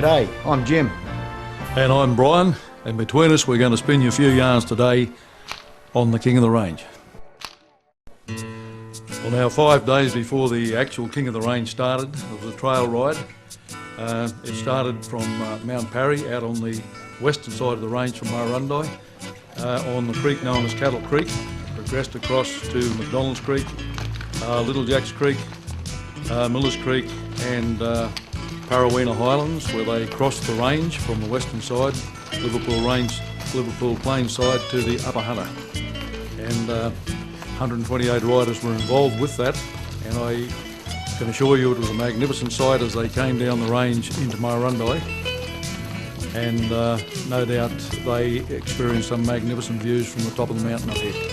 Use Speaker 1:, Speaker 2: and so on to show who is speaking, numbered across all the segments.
Speaker 1: G'day, I'm Jim.
Speaker 2: And I'm Brian, and between us we're going to spin you a few yarns today on the King of the Range. Well, now 5 days before the actual King of the Range started, it was a trail ride. It started from Mount Parry out on the western side of the range from Murrurundi on the creek known as Cattle Creek, progressed across to McDonald's Creek, Little Jacks Creek, Millers Creek and Parrawina Highlands, where they crossed the range from the western side, Liverpool Plains side to the Upper Hunter. And 128 riders were involved with that, and I can assure you it was a magnificent sight as they came down the range into Murrurundi, and no doubt they experienced some magnificent views from the top of the mountain up here.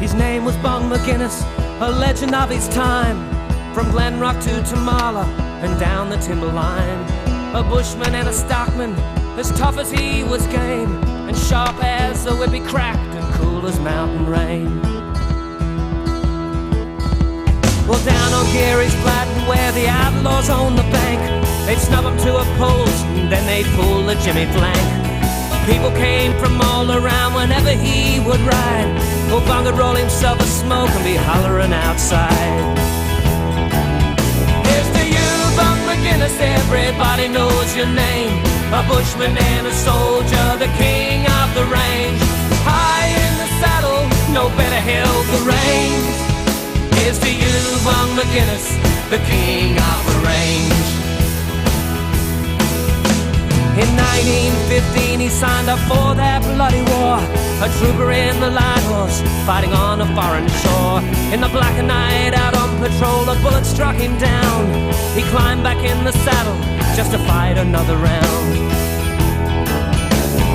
Speaker 3: His name was Bung McGuinness, a legend of his time, from Glenrock to Tamala and down the timberline. A bushman and a stockman, as tough as he was game, and sharp as the whip he cracked and cool as mountain rain. Well, down on Gary's Flat, where the outlaws own the bank, they'd snub him to a post and then they'd pull the Jimmy flank. People came from all around whenever he would ride. Old Bung would roll himself a smoke and be hollering outside. Here's to you, Bung McGuinness, everybody knows your name. A bushman and a soldier, the king of the range. High in the saddle, no better held the reins. Here's to you, Bung McGuinness, the king of the range. In 1915 he signed up for that bloody war, a trooper in the Light Horse, fighting on a foreign shore. In the black of night, out on patrol, a bullet struck him down. He climbed back in the saddle, just to fight another round.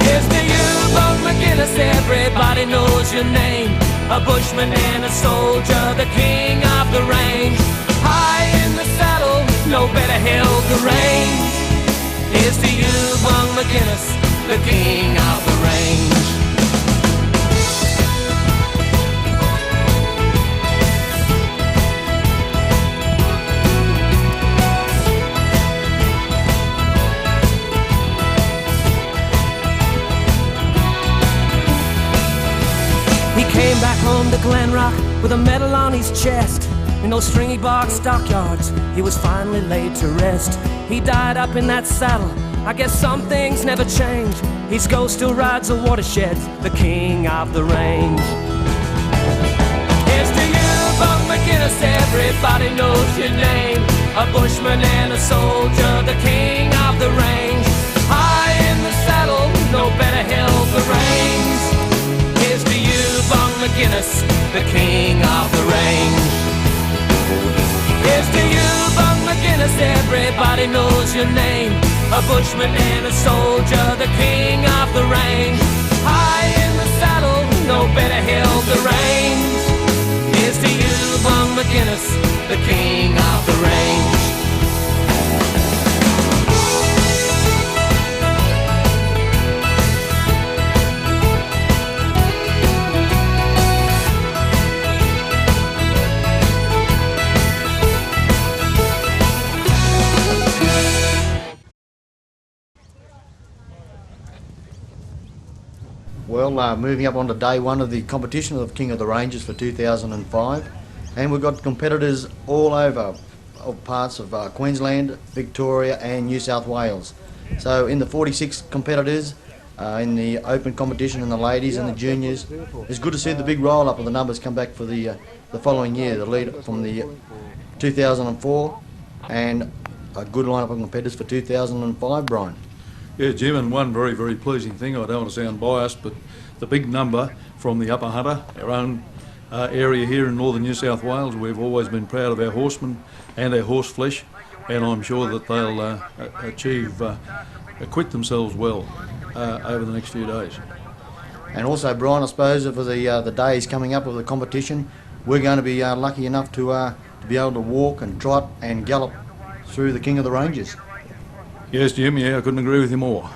Speaker 3: Here's to you, Bung McGuinness, everybody knows your name. A bushman and a soldier, the king of the range. High in the saddle, no better held the reins. Here's to you, Bung McGuinness, the king of the range. He came back home to Glenrock with a medal on his chest. In those stringy bark stockyards, he was finally laid to rest. He died up in that saddle, I guess some things never change. His ghost still rides the watersheds, the king of the range. Here's to you, Bung McGuinness, everybody knows your name. A bushman and a soldier, the king of the range. High in the saddle, no better held the reins. Here's to you, Bung McGuinness, the king of the range. Here's to you, Bung McGuinness, everybody knows your name. A bushman and a soldier, the king of the range. High in the saddle, no better held the reins. Here's to you, Bung McGuinness, the king of the range.
Speaker 1: Well, moving up on to day one of the competition of King of the Ranges for 2005, and we've got competitors all over of parts of Queensland, Victoria and New South Wales. So in the 46 competitors, in the open competition and the ladies and the juniors, it's good to see the big roll-up of the numbers come back for the following year, the lead from the 2004, and a good lineup of competitors for 2005, Brian.
Speaker 2: Yeah, Jim, and one very, very pleasing thing, I don't want to sound biased, but the big number from the Upper Hunter, our own area here in northern New South Wales. We've always been proud of our horsemen and our horse flesh, and I'm sure that they'll acquit themselves well over the next few days.
Speaker 1: And also, Brian, I suppose for the days coming up of the competition, we're going to be lucky enough to be able to walk and trot and gallop through the King of the Ranges.
Speaker 2: Yes, Jim, yeah, I couldn't agree with you more.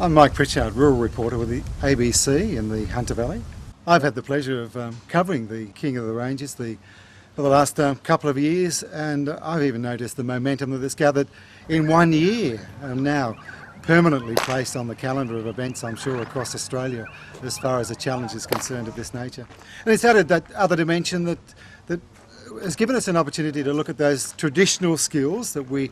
Speaker 4: I'm Mike Pritchard, rural reporter with the ABC in the Hunter Valley. I've had the pleasure of covering the King of the Ranges for the last couple of years, and I've even noticed the momentum that has gathered in 1 year and now permanently placed on the calendar of events, I'm sure, across Australia as far as a challenge is concerned of this nature. And it's added that other dimension that has given us an opportunity to look at those traditional skills that we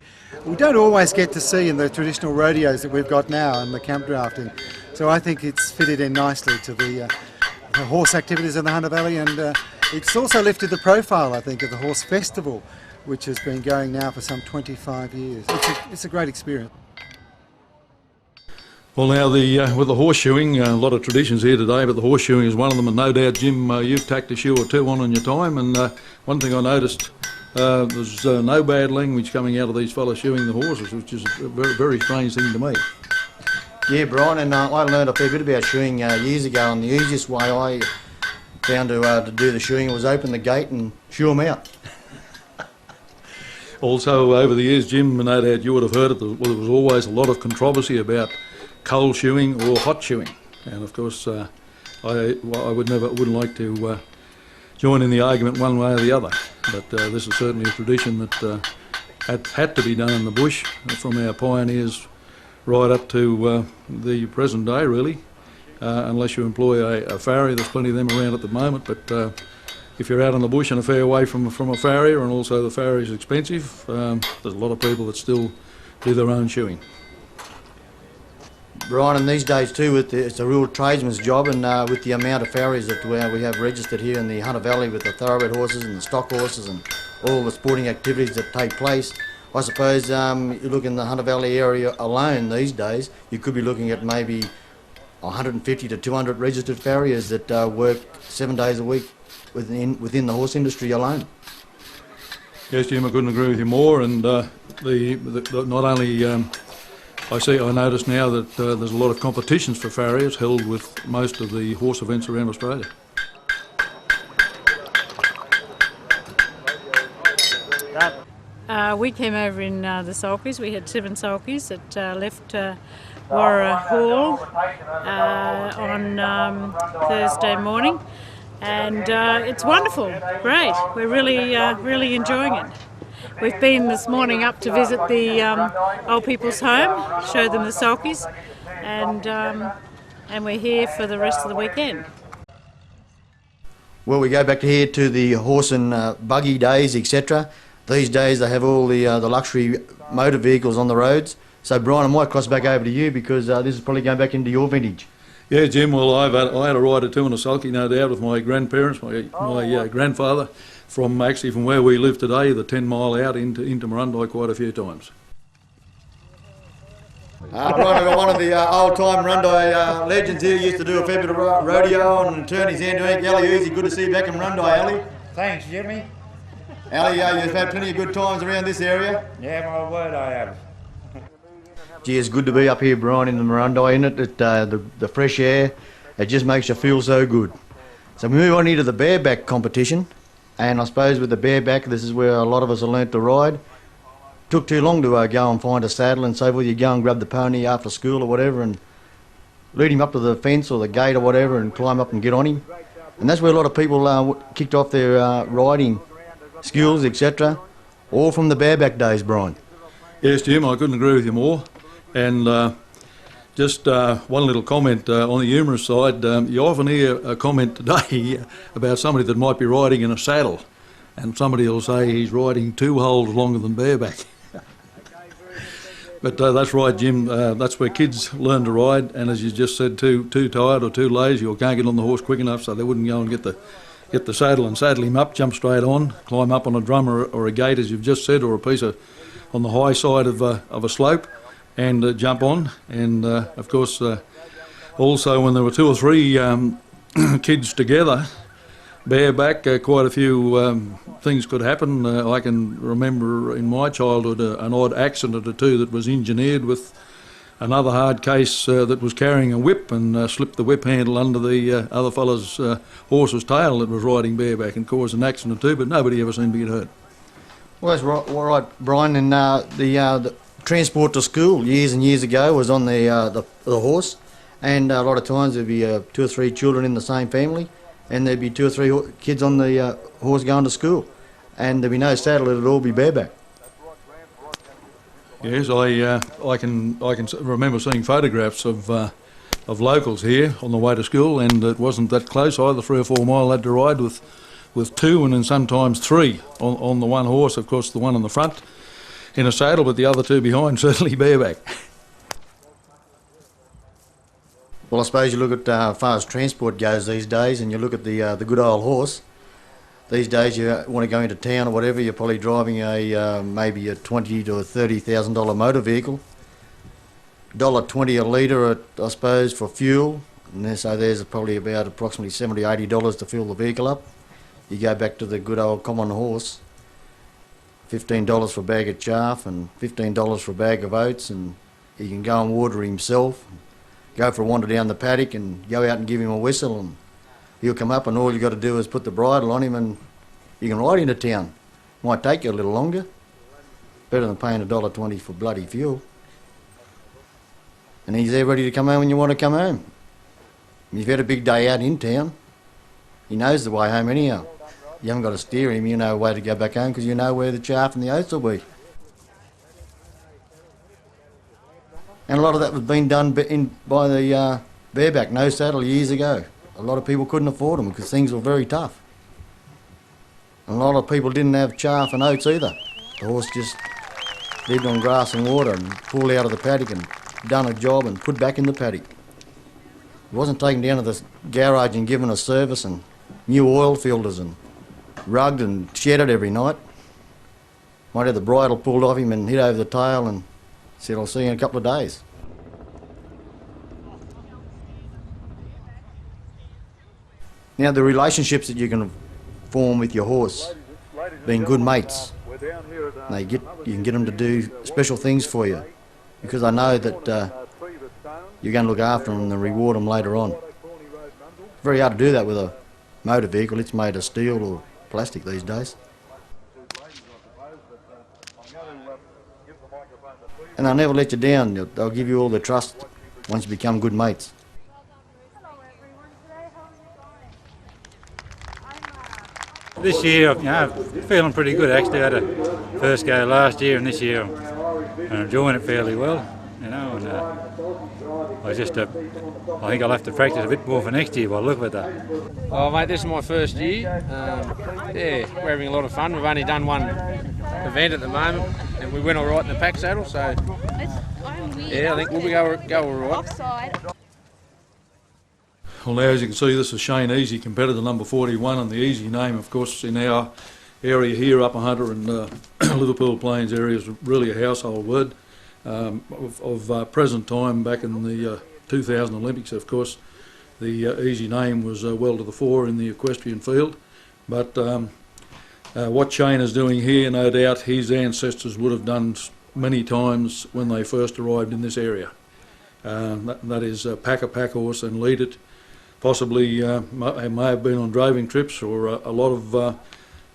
Speaker 4: don't always get to see in the traditional rodeos that we've got now and the camp drafting. So I think it's fitted in nicely to the horse activities in the Hunter Valley, and it's also lifted the profile, I think, of the horse festival, which has been going now for some 25 years. It's a great experience.
Speaker 2: Well, now with the horseshoeing, a lot of traditions here today, but the horseshoeing is one of them, and no doubt, Jim, you've tacked a shoe or two on in your time, and one thing I noticed, there's no bad language coming out of these fellas shoeing the horses, which is a very, very strange thing to me.
Speaker 1: Yeah, Brian, and I learned a fair bit about shoeing years ago, and the easiest way I found to do the shoeing was open the gate and shoe them out. Also, over the years, Jim, no doubt you would have heard it, there was always a lot of controversy about cold shoeing or hot shoeing, and of course I wouldn't like to join in the argument one way or the other, but this is certainly a tradition that had to be done in the bush from our pioneers right up to the present day, really, unless you employ a farrier. There's plenty of them around at the moment, but if you're out in the bush and a fair way from a farrier, and also the farrier is expensive, there's a lot of people that still do their own shoeing. Brian, and these days too, it's a real tradesman's job, and with the amount of farriers that we have registered here in the Hunter Valley with the thoroughbred horses and the stock horses and all the sporting activities that take place, I suppose you look in the Hunter Valley area alone these days, you could be looking at maybe 150 to 200 registered farriers that work 7 days a week within the horse industry alone.
Speaker 2: Yes, Jim, I couldn't agree with you more, and not only I notice now that there's a lot of competitions for farriers held with most of the horse events around Australia.
Speaker 5: We came over in the sulkies. We had 7 sulkies that left Warra Hall on Thursday morning, and it's wonderful, great. We're really enjoying it. We've been this morning up to visit the old people's home, show them the sulkies, and we're here for the rest of the weekend.
Speaker 1: Well, we go back here to the horse and buggy days, etc. These days they have all the luxury motor vehicles on the roads. So Brian, I might cross back over to you because this is probably going back into your vintage.
Speaker 2: Yeah, Jim, well, I had a ride or two in a sulky, no doubt, with my grandparents, my grandfather, from where we live today, the 10 mile out into Murundai quite a few times.
Speaker 6: Brian, I've got one of the old-time Rundai legends here. Used to do a fair bit of rodeo and turn his hand to ink. Ali Uzi, good to see you back in Rundai, Ali.
Speaker 7: Thanks, Jimmy.
Speaker 6: Ali, you've had plenty of good times around this area.
Speaker 7: Yeah, my word, I have.
Speaker 6: Gee, it's good to be up here, Brian, in the Murrundi, isn't it? The fresh air, it just makes you feel so good. So we move on into the bareback competition, and I suppose with the bareback, this is where a lot of us have learnt to ride. Took too long to go and find a saddle and so forth. You go and grab the pony after school or whatever and lead him up to the fence or the gate or whatever and climb up and get on him. And that's where a lot of people kicked off their riding skills, etc., all from the bareback days, Brian.
Speaker 2: Yes, Jim, I couldn't agree with you more. And just one little comment on the humorous side. You often hear a comment today about somebody that might be riding in a saddle, and somebody will say he's riding 2 holes longer than bareback. But that's right, Jim. That's where kids learn to ride, and as you just said, too tired or too lazy or can't get on the horse quick enough, so they wouldn't go and get the saddle and saddle him up, jump straight on, climb up on a drum or a gate, as you've just said, or a piece of on the high side of a slope, and jump on. And of course, also when there were 2 or 3 kids together, bareback, quite a few things could happen. I can remember in my childhood an odd accident or 2 that was engineered with another hard case that was carrying a whip and slipped the whip handle under the other fellow's horse's tail that was riding bareback and caused an accident too, but nobody ever seemed to get hurt.
Speaker 6: Well, that's right, Brian. And the transport to school years and years ago was on the horse, and a lot of times there'd be 2 or 3 children in the same family, and there'd be 2 or 3 kids on the horse going to school, and there'd be no saddle; it'd all be bareback.
Speaker 2: Yes, I can remember seeing photographs of locals here on the way to school, and it wasn't that close either. 3 or 4 mile they had to ride with 2 and then sometimes 3 on the one horse. Of course, the one in the front in a saddle, but the other 2 behind certainly bareback.
Speaker 6: Well, I suppose you look at as far as transport goes these days, and you look at the good old horse. These days, you want to go into town or whatever, you're probably driving maybe a $20,000 to $30,000 motor vehicle. $1.20 a litre, I suppose, for fuel. And so there's probably about approximately $70, $80 to fill the vehicle up. You go back to the good old common horse, $15 for a bag of chaff and $15 for a bag of oats, and he can go and water himself, go for a wander down the paddock and go out and give him a whistle, and he'll come up, and all you got to do is put the bridle on him and you can ride into town. Might take you a little longer. Better than paying $1.20 for bloody fuel. And he's there ready to come home when you want to come home. You've had a big day out in town. He knows the way home anyhow. You haven't got to steer him, you know a way to go back home because you know where the chaff and the oats will be. And a lot of that was being done by the bareback, no saddle, years ago. A lot of people couldn't afford them because things were very tough. And a lot of people didn't have chaff and oats either. The horse just lived on grass and water and pulled out of the paddock and done a job and put back in the paddock. It wasn't taken down to the garage and given a service and new oil filters and rugged and shedded every night. Might have the bridle pulled off him and hit over the tail and said, I'll see you in a couple of days. Now, the relationships that you can form with your horse, being good mates, you can get them to do special things for you because I know that you're going to look after them and reward them later on. It's very hard to do that with a motor vehicle. It's made of steel or plastic these days. And they'll never let you down. They'll give you all the trust once you become good mates.
Speaker 7: This year, feeling pretty good actually. I had a first go last year, and this year I'm enjoying it fairly well, And I think I'll have to practice a bit more for next year by the look of that.
Speaker 8: Oh mate, this is my first year. We're having a lot of fun. We've only done one event at the moment, and we went all right in the pack saddle. So I think we'll go all right.
Speaker 9: Offside.
Speaker 2: Well, now as you can see, this is Shane Easy, competitor number 41, and the Easy name, of course, in our area here, Upper Hunter and Liverpool Plains area, is really a household word.
Speaker 1: of present time back in the 2000 Olympics. Of course, the easy name was well to the fore in the equestrian field, but what Shane is doing here, no doubt his ancestors would have done many times when they first arrived in this area. That is pack a pack horse and lead it. Possibly may have been on droving trips, or a lot of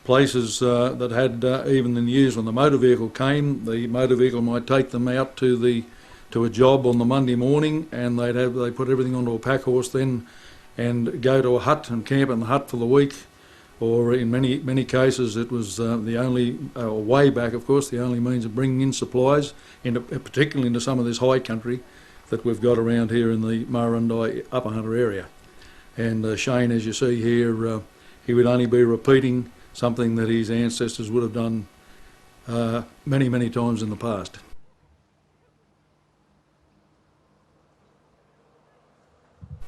Speaker 1: places that had, even in the years when the motor vehicle came, the motor vehicle might take them out to a job on the Monday morning, and they put everything onto a pack horse then and go to a hut and camp in the hut for the week. Or in many cases it was the only, way back of course, the only means of bringing in supplies, particularly into some of this high country that we've got around here in the Murrurundi Upper Hunter area. And Shane, as you see here, he would only be repeating something that his ancestors would have done many, many times in the past.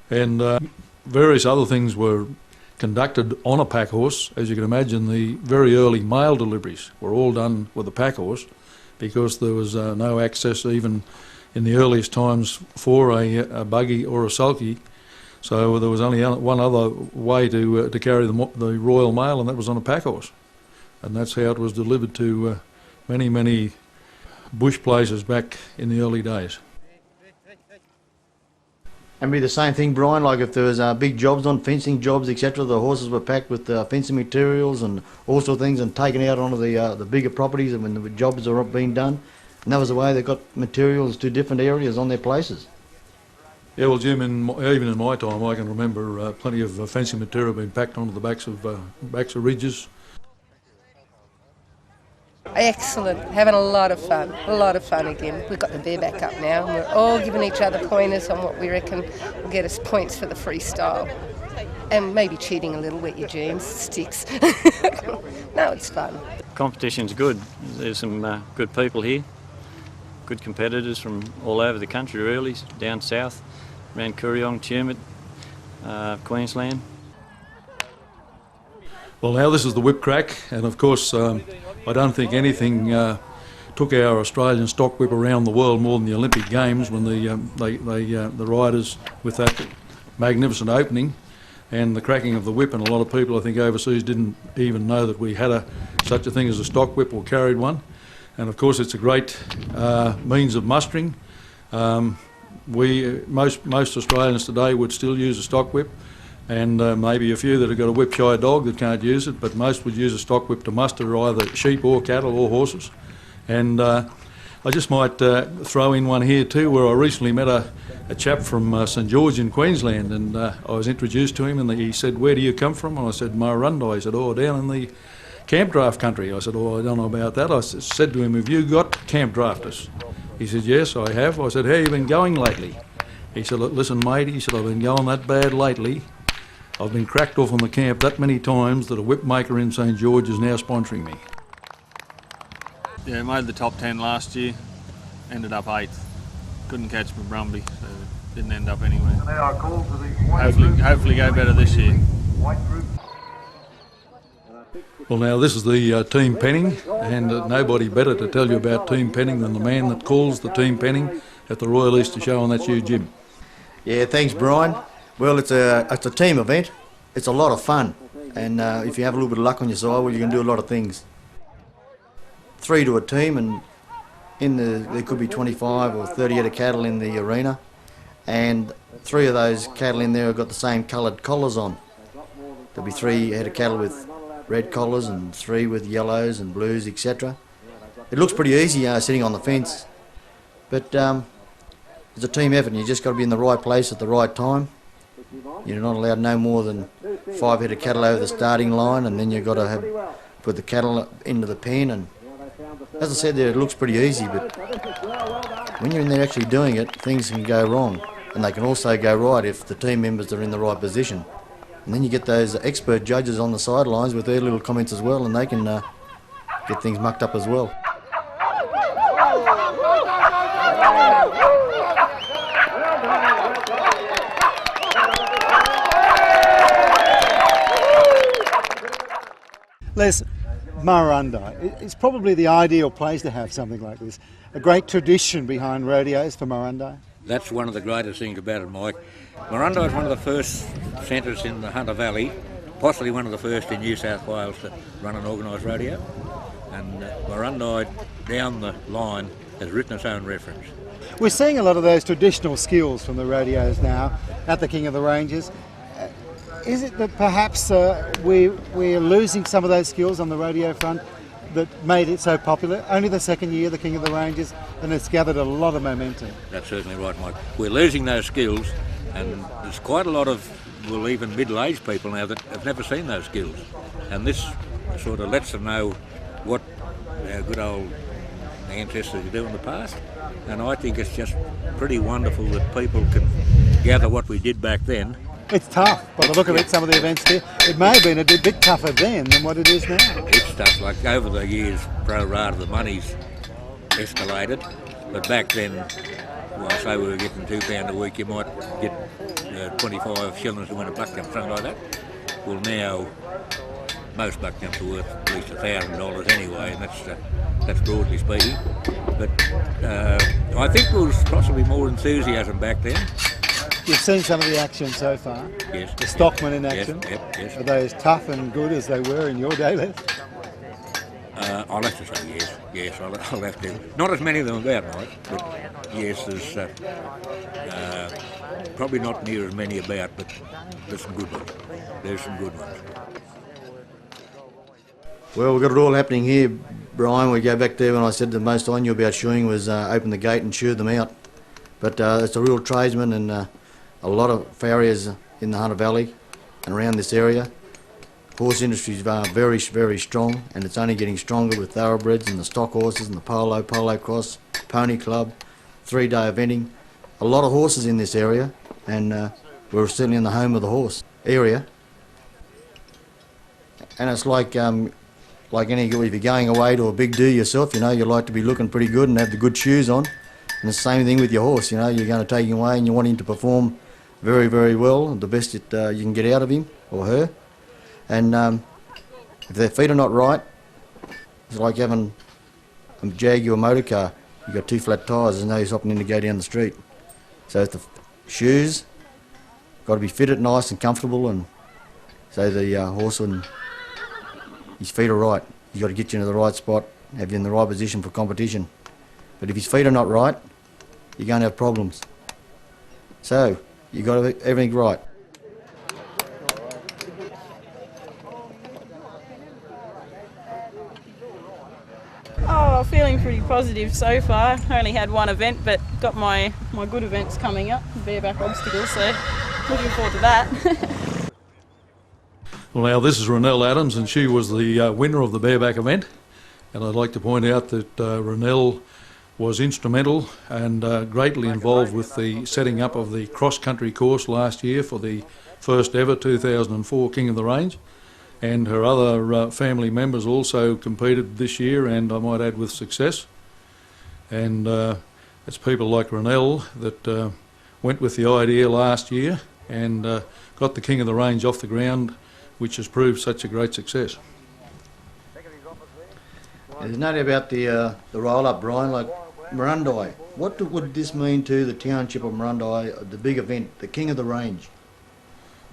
Speaker 1: And various other things were conducted on a pack horse. As you can imagine, the very early mail deliveries were all done with a pack horse, because there was no access even in the earliest times for a buggy or a sulky. So there was only one other way to carry the Royal Mail, and that was on a pack horse. And that's how it was delivered to many, many bush places back in the early days.
Speaker 6: And be the same thing, Brian, like if there was big jobs on, fencing jobs, etc., the horses were packed with fencing materials and all sorts of things and taken out onto the bigger properties and when the jobs are being done. And that was the way they got materials to different areas on their places.
Speaker 1: Yeah, well, Jim, even in my time, I can remember plenty of fencing material being packed onto the backs of ridges.
Speaker 9: Excellent, having a lot of fun again. We've got the Bareback up now and we're all giving each other pointers on what we reckon will get us points for the freestyle. And maybe cheating a little with your jams, sticks. No, it's fun.
Speaker 10: Competition's good. There's some good people here, good competitors from all over the country really, down south, around Kooryong, Tumut, Queensland.
Speaker 1: Well, now this is the whip crack, and of course I don't think anything took our Australian stock whip around the world more than the Olympic Games, when the riders, with that magnificent opening and the cracking of the whip, and a lot of people I think overseas didn't even know that we had such a thing as a stock whip or carried one. And of course it's a great means of mustering. Most Australians today would still use a stock whip, and maybe a few that have got a whip-shy dog that can't use it, but most would use a stock whip to muster either sheep or cattle or horses. And I just might throw in one here too, where I recently met a chap from St George in Queensland, and I was introduced to him, and he said, "Where do you come from?" And I said, "Murrurundi." He said, "Oh, down in the camp draft country." I said, "Oh, I don't know about that." I said to him, "Have you got camp drafters?" He said, "Yes, I have." I said, "How you been going lately?" He said, "Listen, mate," he said, "I've been going that bad lately. I've been cracked off on the camp that many times that a whip maker in St George is now sponsoring me."
Speaker 11: Yeah, made the top 10 last year, ended up 8th. Couldn't catch my Brumby, so didn't end up anywhere. Hopefully go better this year.
Speaker 1: Well, now this is the team penning, and nobody better to tell you about team penning than the man that calls the team penning at the Royal Easter Show, and that's you, Jim.
Speaker 6: Yeah, thanks, Brian. Well, it's a team event. It's a lot of fun, and if you have a little bit of luck on your side, well, you can do a lot of things. 3 to a team, and there could be 25 or 30 head of cattle in the arena, and 3 of those cattle in there have got the same coloured collars on. There'll be 3 head of cattle with red collars and 3 with yellows and blues, etc. It looks pretty easy sitting on the fence, but it's a team effort, and you just got to be in the right place at the right time. You're not allowed no more than 5 head of cattle over the starting line, and then you've got to put the cattle into the pen. And as I said there, it looks pretty easy, but when you're in there actually doing it, things can go wrong, and they can also go right if the team members are in the right position. And then you get those expert judges on the sidelines with their little comments as well, and they can get things mucked up as well.
Speaker 12: Listen,
Speaker 4: Murrurundi, it's probably the ideal place to have something like this. A great tradition behind rodeos for Murrurundi.
Speaker 12: That's one of the greatest things about it, Mike. Murrurundi is one of the first centres in the Hunter Valley, possibly one of the first in New South Wales to run an organised rodeo. And Murrurundi down the line has written its own reference.
Speaker 4: We're seeing a lot of those traditional skills from the rodeos now at the King of the Ranges. Is it that perhaps we're losing some of those skills on the rodeo front that made it so popular? Only the second year, the King of the Ranges, and it's gathered a lot of momentum.
Speaker 12: That's certainly right, Mike. We're losing those skills, and there's quite a lot of, well, even middle-aged people now that have never seen those skills. And this sort of lets them know what our good old ancestors do in the past. And I think it's just pretty wonderful that people can gather what we did back then.
Speaker 4: It's tough, by the look of it, some of the events here. It may have been a bit tougher then than what it is now.
Speaker 12: It's tough, like over the years, pro rata, the money's escalated. But back then, well, say we were getting £2 a week, you might get 25 shillings to win a buck jump, something like that. Well, now, most buck jumps are worth at least $1,000 anyway, and that's broadly speaking. But I think there was possibly more enthusiasm back then.
Speaker 4: You've seen some of the action so far.
Speaker 12: Yes.
Speaker 4: The stockmen in action.
Speaker 12: Yes.
Speaker 4: Are they as tough and good as they were in your day left?
Speaker 12: I'll have to say yes. Yes, I'll have to. Not as many of them about, Mike, but yes, there's probably not near as many about, but there's some good ones. There's some good ones.
Speaker 6: Well, we've got it all happening here, Brian. We go back there when I said the most I knew about shoeing was open the gate and shoe them out. But it's a real tradesman, and a lot of farriers in the Hunter Valley and around this area. Horse industry is very, very strong, and it's only getting stronger with thoroughbreds and the stock horses and the polo cross, pony club, 3-day eventing. A lot of horses in this area, and we're certainly in the home of the horse area. And it's like any, if you're going away to a big do yourself, you know, you like to be looking pretty good and have the good shoes on. And the same thing with your horse, you know, you're going to take him away and you want him to perform very, very well, the best that you can get out of him or her. And if their feet are not right, it's like having a Jaguar motor car. You've got 2 flat tyres, there's no use hopping in to go down the street. So the shoes got to be fitted nice and comfortable, and so the horse and his feet are right. You've got to get you into the right spot, have you in the right position for competition. But if his feet are not right, you're going to have problems. So, you've got to have everything right.
Speaker 13: Oh, feeling pretty positive so far. Only had one event, but got my good events coming up, bareback obstacles, so looking forward to that.
Speaker 2: Well, now this is Ronelle Adams, and she was the winner of the bareback event. And I'd like to point out that Ronelle was instrumental and greatly involved with the setting up of the cross-country course last year for the first ever 2004 King of the Range. And her other family members also competed this year, and I might add with success. And it's people like Ronelle that went with the idea last year and got the King of the Range off the ground, which has proved such a great success.
Speaker 6: There's no doubt about the roll-up, Brian, like Murrurundi. What would this mean to the township of Murrurundi, the big event, the King of the Range?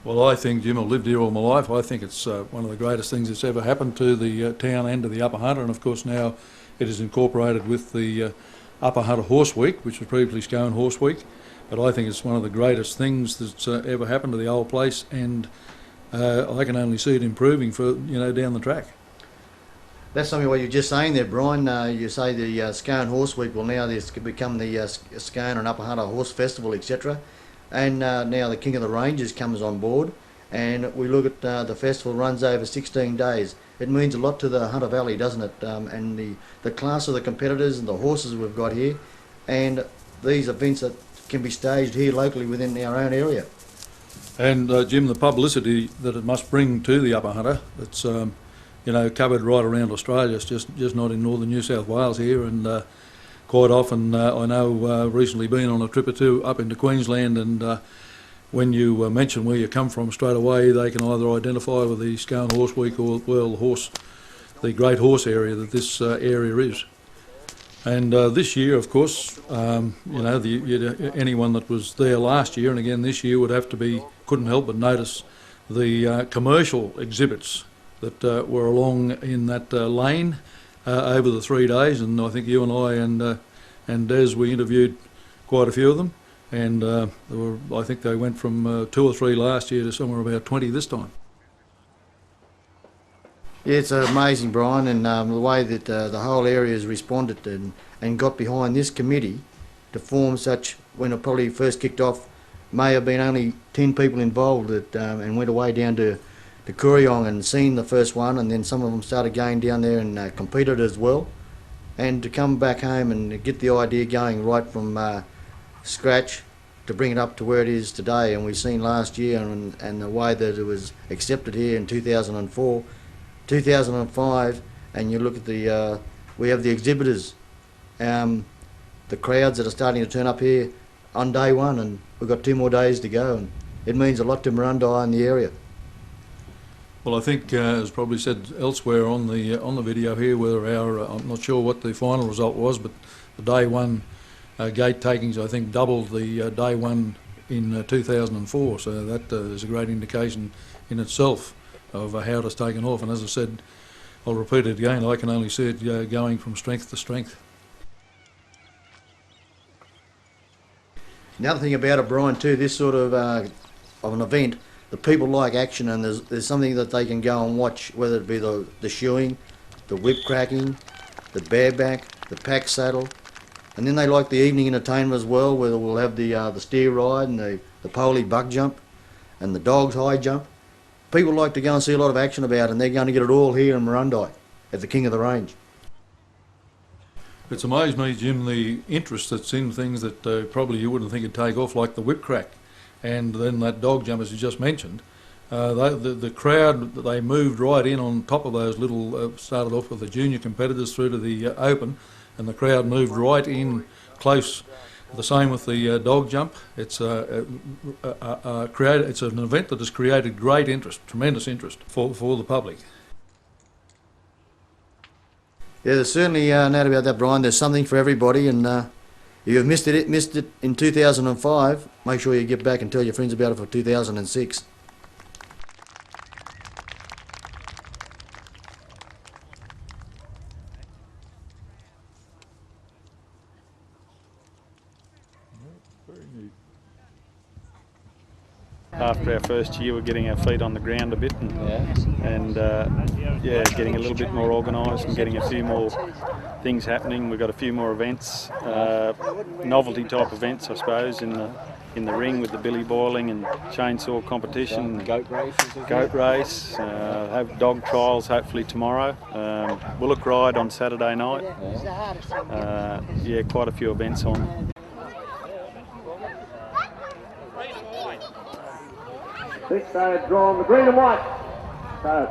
Speaker 2: Well, I think, Jim, I've lived here all my life. I think it's one of the greatest things that's ever happened to the town and to the Upper Hunter, and of course now it is incorporated with the Upper Hunter Horse Week, which was previously Scone Horse Week. But I think it's one of the greatest things that's ever happened to the old place, and I can only see it improving for, down the track.
Speaker 6: That's something what you're just saying there, Brian. You say the Scone Horse Week will now become the Scone and Upper Hunter Horse Festival, etc. And now the King of the Ranges comes on board, and we look at the festival runs over 16 days. It means a lot to the Hunter Valley, doesn't it? And the class of the competitors and the horses we've got here, and these events that can be staged here locally within our own area.
Speaker 2: And Jim, the publicity that it must bring to the Upper Hunter, it's covered right around Australia. It's just not in northern New South Wales here, and quite often I know recently been on a trip or two up into Queensland, and when you mention where you come from straight away, they can either identify with the Scone Horse Week or, well,
Speaker 1: the great horse area that this area is. And this year, of course, anyone that was there last year and again this year would have to couldn't help but notice the commercial exhibits that were along in that lane over the 3 days. And I think you and I and Des, we interviewed quite a few of them. And I think they went from 2 or 3 last year to somewhere about 20 this time.
Speaker 6: Yeah, it's amazing, Brian, and the way that the whole area has responded and got behind this committee to form such, when it probably first kicked off, may have been only 10 people involved and went away down to Kooryong and seen the first one, and then some of them started going down there and competed as well. And to come back home and get the idea going right from scratch to bring it up to where it is today, and we've seen last year and the way that it was accepted here in 2004, 2005, and you look at we have the exhibitors, the crowds that are starting to turn up here on day one, and we've got 2 more days to go, and it means a lot to Murrundi and the area.
Speaker 1: Well, I think, as probably said elsewhere on the video here, whether I'm not sure what the final result was, but the day one gate takings, I think, doubled the day one in 2004. So that is a great indication in itself of how it has taken off. And as I said, I'll repeat it again, I can only see it going from strength to strength.
Speaker 6: Another thing about it, Brian, too, this sort of an event, the people like action, and there's something that they can go and watch, whether it be the shoeing, the whip cracking, the bareback, the pack saddle, and then they like the evening entertainment as well, where we'll have the steer ride and the poley buck jump and the dog's high jump. People like to go and see a lot of action about it, and they're going to get it all here in Murrundi at the King of the Range.
Speaker 1: It's amazed me, Jim, the interest that's in things that probably you wouldn't think would take off, like the whip crack and then that dog jump, as you just mentioned. The crowd, they moved right in on top of those little, started off with the junior competitors through to the open, and the crowd moved right in close. The same with the dog jump. It's an event that has created great interest, tremendous interest for the public.
Speaker 6: Yeah, there's certainly no doubt about that, Brian. There's something for everybody, and if you've missed it in 2005, make sure you get back and tell your friends about it for 2006.
Speaker 10: After our first year, we're getting our feet on the ground a bit and getting a little bit more organised and getting a few more things happening. We've got a few more events, novelty type events, I suppose, in the ring with the billy boiling and chainsaw competition,
Speaker 8: Goat races.
Speaker 10: Goat race, have dog trials hopefully tomorrow, bullock ride on Saturday night. Quite a few events on.
Speaker 14: Six side drawn, the green and white. So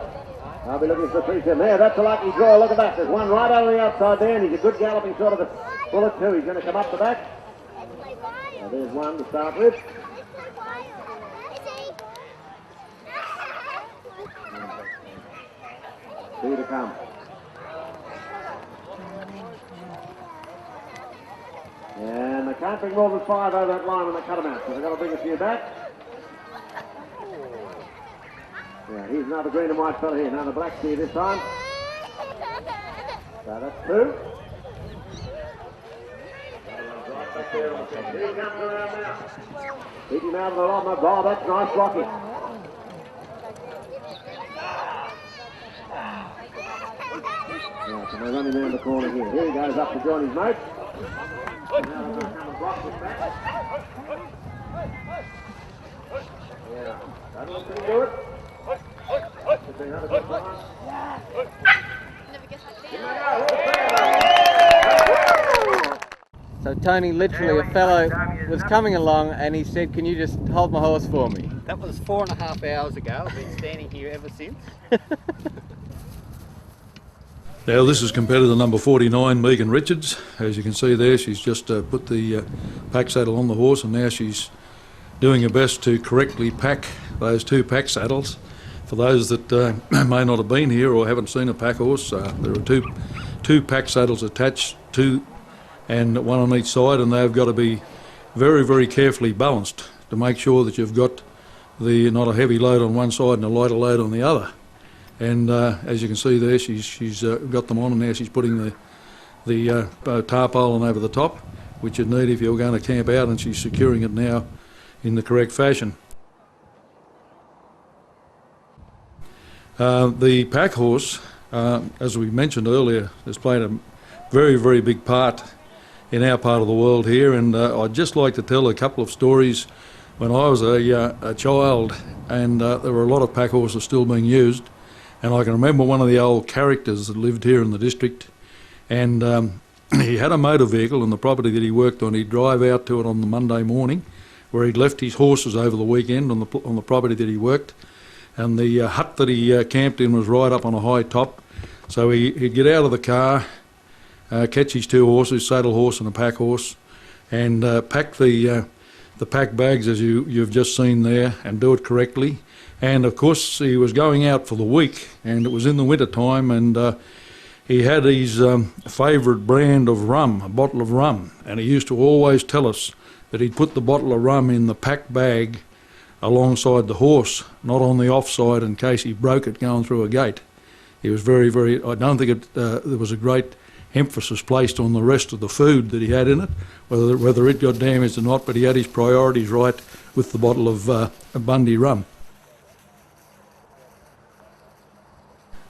Speaker 14: I'll be looking for 3-7 there. That's a lucky draw. Look at that. There's one right over the outside there, and he's a good galloping sort of a bullet too. He's going to come up the back. Now there's one to start with. Two to come. And they can't bring more than 5 over that line when they cut them out, so they've got to bring a few back. Yeah, here's another green and white fella here, another black steer this time. So that's 2. Here he comes around now. Keep him out of the lot, my God, that's nice blocking. Right, so they run him around the corner here. Here he goes up to join his mate. Now they're going to come and block this back. Yeah, that'll look pretty good.
Speaker 15: So Tony, literally a fellow was coming along and he said, "Can you just hold my horse for me?"
Speaker 16: That was 4.5 hours ago. I've been standing here ever since.
Speaker 1: Now this is competitor number 49, Megan Richards. As you can see there, she's just put the pack saddle on the horse, and now she's doing her best to correctly pack those 2 pack saddles. for those that may not have been here or haven't seen a pack horse, there are two pack saddles attached, two and one on each side, and they've got to be very, very carefully balanced to make sure that you've got not a heavy load on one side and a lighter load on the other. And as you can see there, she's got them on, and now she's putting the tarpaulin over the top, which you'd need if you were going to camp out, and she's securing it now in the correct fashion. The pack horse, as we mentioned earlier, has played a very, very big part in our part of the world here, and I'd just like to tell a couple of stories. When I was a child, and there were a lot of pack horses still being used, and I can remember one of the old characters that lived here in the district, and he had a motor vehicle on the property that he worked on. He'd drive out to it on the Monday morning, where he'd left his horses over the weekend on the property that he worked, and the hut that he camped in was right up on a high top. So he'd get out of the car, catch his two horses, saddle horse and a pack horse, and pack the pack bags as you've just seen there, and do it correctly. And of course he was going out for the week, and it was in the winter time, and he had his favourite brand of rum, a bottle of rum, and he used to always tell us that he'd put the bottle of rum in the pack bag alongside the horse, not on the offside in case he broke it going through a gate. He was very, very, I don't think there was a great emphasis placed on the rest of the food that he had in it, whether it got damaged or not, but he had his priorities right with the bottle of Bundy rum.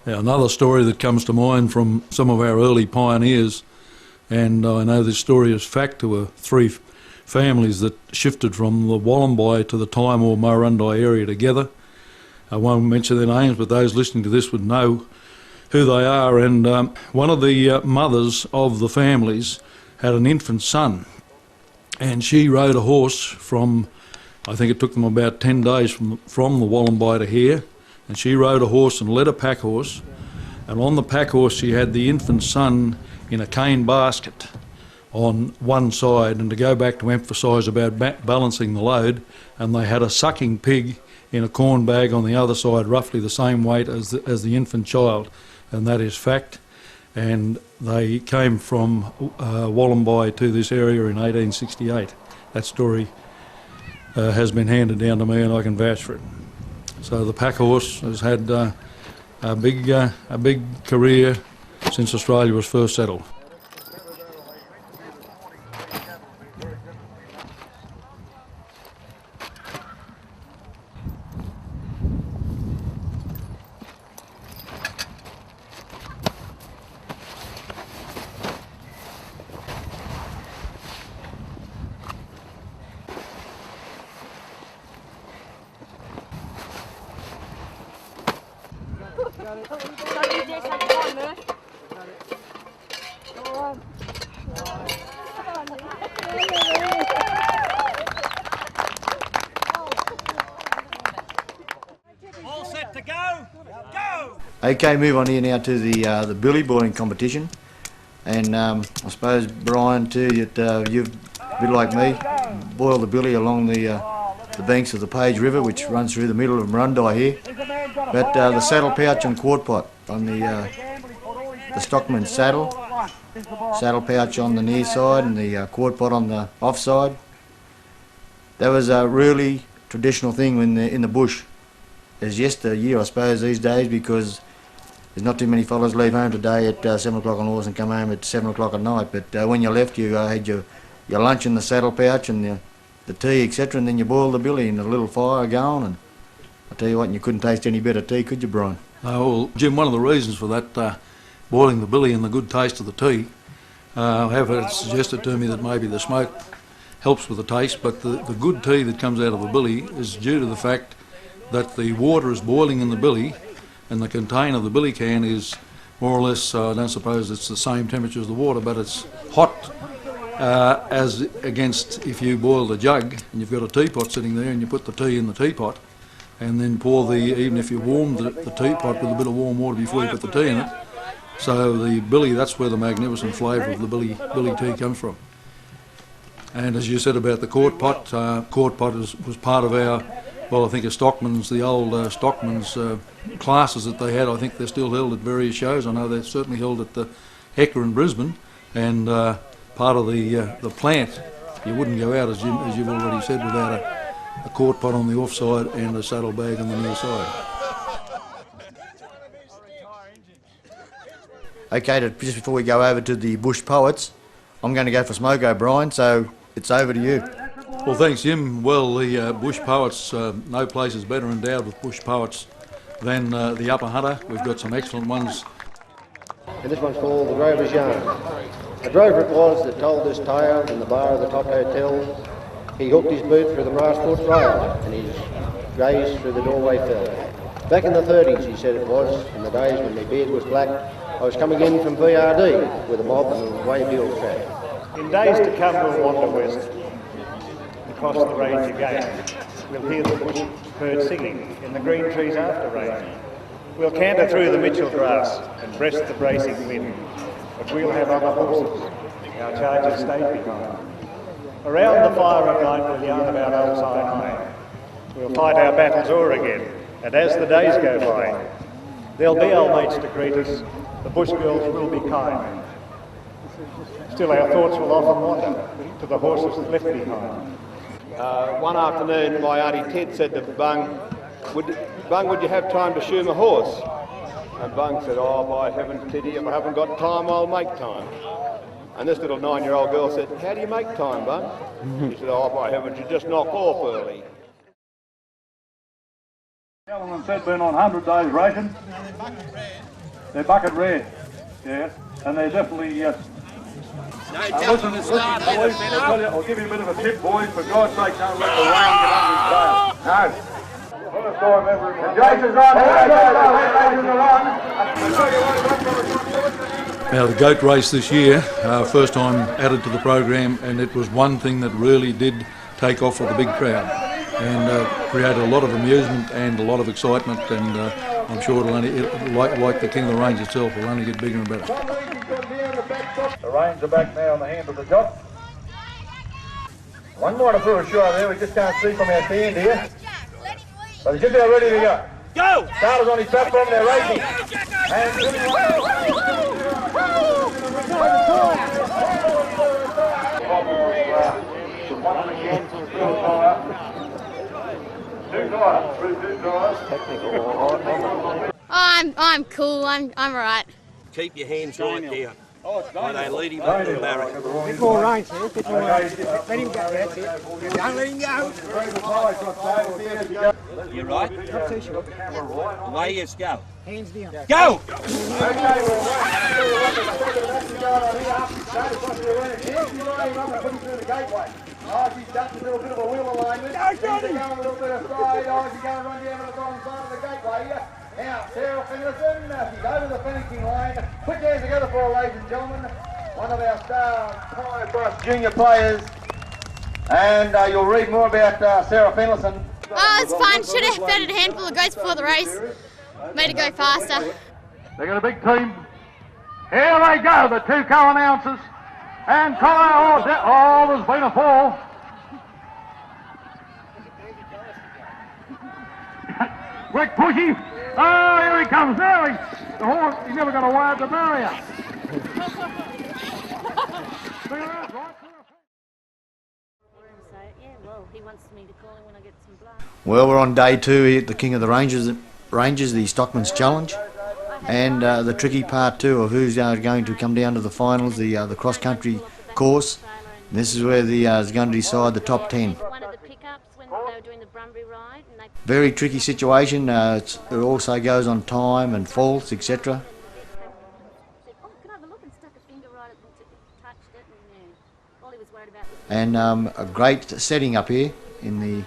Speaker 1: Now, another story that comes to mind from some of our early pioneers, and I know this story is fact, to were three families that shifted from the Wollombi to the Timor Murrurundi area together. I won't mention their names, but those listening to this would know who they are, and one of the mothers of the families had an infant son, and she rode a horse from, I think it took them about 10 days from the Wollombi to here, and she rode a horse and led a pack horse, and on the pack horse she had the infant son in a cane basket on one side, and to go back to emphasise about balancing the load, and they had a sucking pig in a corn bag on the other side, roughly the same weight as the infant child, and that is fact. And they came from Wollombi to this area in 1868. That story has been handed down to me, and I can vouch for it. So the pack horse has had a big career since Australia was first settled.
Speaker 3: All set to go? Go!
Speaker 6: Okay, move on here now to the billy boiling competition, and I suppose Brian too, you've a bit like me, boil the billy along the banks of the Page River, which runs through the middle of Murrurundi here. But the saddle pouch and quart pot on the stockman's saddle pouch on the near side and the quart pot on the off side. That was a really traditional thing in the bush. As yesteryear, I suppose, these days, because there's not too many fellas leave home today at 7 o'clock on horse and come home at 7 o'clock at night. But when you left, you had your lunch in the saddle pouch and the tea, etc., and then you boiled the billy in a little fire going, and I tell you what, you couldn't taste any better tea, could you, Brian?
Speaker 1: Well, Jim, one of the reasons for that, boiling the billy and the good taste of the tea, I have had it suggested to me that maybe the smoke helps with the taste, but the good tea that comes out of a billy is due to the fact that the water is boiling in the billy, and the container of the billy can is more or less, I don't suppose it's the same temperature as the water, but it's hot as against if you boil the jug and you've got a teapot sitting there and you put the tea in the teapot and then pour even if you warm the teapot with a bit of warm water before you put the tea in it. So the billy, that's where the magnificent flavour of the billy tea comes from. And as you said about the quart pot was part of our Well, I think the old stockman's classes that they had, I think they're still held at various shows. I know they're certainly held at the Hector in Brisbane, and part of the plant, you wouldn't go out, as you've already said, without a quart pot on the off side and a saddle bag on the near side.
Speaker 6: Okay, just before we go over to the Bush Poets, I'm going to go for Smoke O'Brien, so it's over to you.
Speaker 1: Well, thanks, Jim. Well, the Bush Poets, no place is better endowed with Bush Poets than the Upper Hunter. We've got some excellent ones.
Speaker 14: And this one's called The Drover's Yarn. A drover it was that told this tale in the bar of the Top Hotel. He hooked his boot through the Marsport rail and his gaze through the doorway fell. Back in the 30s, he said it was, in the days when my beard was black, I was coming in from VRD with a mob and away Beale track.
Speaker 17: In days to come we'll wander west, across the range again. We'll hear the bush birds singing in the green trees after rain. We'll canter through the Mitchell grass and breast the bracing wind, but we'll have other horses, our chargers stay behind. Around the fire at night we'll yarn about old time. We'll fight our battles o'er again, and as the days go by, there'll be old mates to greet us, the bush girls will be kind. Still our thoughts will often wander to the horses left behind.
Speaker 18: One afternoon my auntie Ted said to Bung, would you have time to shoe my horse? And Bung said, oh, by heaven, Teddy, if I haven't got time, I'll make time. And this little 9-year-old girl said, how do you make time, Bung? He said, oh, by heavens, you just knock off early.
Speaker 17: Gentlemen said been on 100 days racing. They're bucket red, yes, and they're definitely... listen, boys, I'll give you a bit of a tip, boys. For God's sake, don't let the rain get under his tail. No. First time ever. Jason's on.
Speaker 1: Now, the goat race this year, first time added to the program, and it was one thing that really did take off with the big crowd and created a lot of amusement and a lot of excitement, and I'm sure it'll only, like the King of the Range itself, will only get bigger and better.
Speaker 17: The reins are back now on the hand of the jock. One more to put a shot there, we just can't see from our stand here. But he should be ready to go. Go! Starters on his platform, they're racing. And
Speaker 19: I'm cool, I'm alright.
Speaker 20: Keep your hands right down. When they lead him up to the barrier.
Speaker 21: Bit more rain, sir. Bit more rain. Let him go, that's it. Don't let him go.
Speaker 20: You right?
Speaker 21: Not too sure.
Speaker 20: Away you go.
Speaker 21: Hands down.
Speaker 20: Go!
Speaker 17: Oh, she's ducked a little bit of a wheel alignment. She's going a little bit of stride. Oh, she's going to run down to the bottom side of the gateway here. Now, Sarah Finlayson, she's over the finishing line. Put your hands together for her, ladies and gentlemen. One of our star Tyre Brush junior players. And you'll read more about Sarah Finlayson.
Speaker 19: Oh, it's fun. Should have fed a handful of goats before the race. Made it go faster.
Speaker 17: They got a big team. Here they go, the two co-announcers. And Tyre, there's been a fall. Quick pushy. Oh, here he comes now. The horse, he never got away at the barrier.
Speaker 6: Well, we're on day 2 here at the King of the Ranges, the Stockman's Challenge, and the tricky part too of who's going to come down to the finals, the cross-country course. And this is where is going to decide the top 10. Very tricky situation. It also goes on time and faults, etc. And a great setting up here in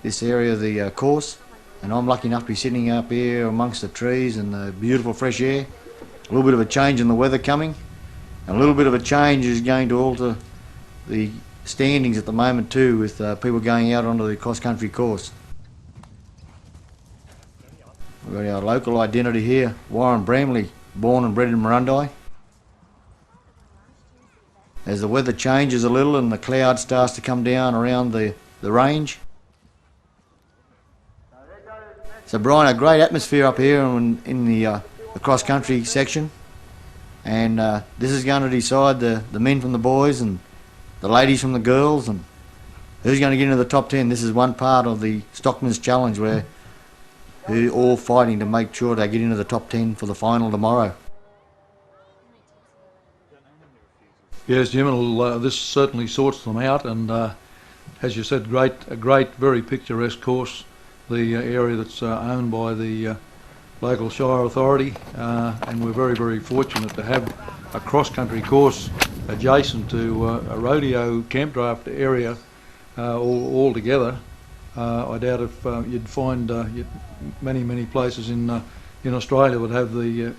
Speaker 6: this area of the course. And I'm lucky enough to be sitting up here amongst the trees and the beautiful fresh air. A little bit of a change in the weather coming. And a little bit of a change is going to alter the standings at the moment too, with people going out onto the cross-country course. We've got our local identity here, Warren Bramley, born and bred in Murrundi. As the weather changes a little and the cloud starts to come down around the range, So Brian, a great atmosphere up here in the cross-country section, and this is going to decide the men from the boys and the ladies from the girls, and who's going to get into the top 10. This is one part of the Stockman's Challenge where they're all fighting to make sure they get into the top 10 for the final tomorrow.
Speaker 2: Yes, Jim, this certainly sorts them out, and as you said, a great, very picturesque course. The area that's owned by the local Shire Authority, and we're very, very fortunate to have a cross-country course adjacent to a rodeo camp draft area all together. I doubt if you'd find many places in Australia would have the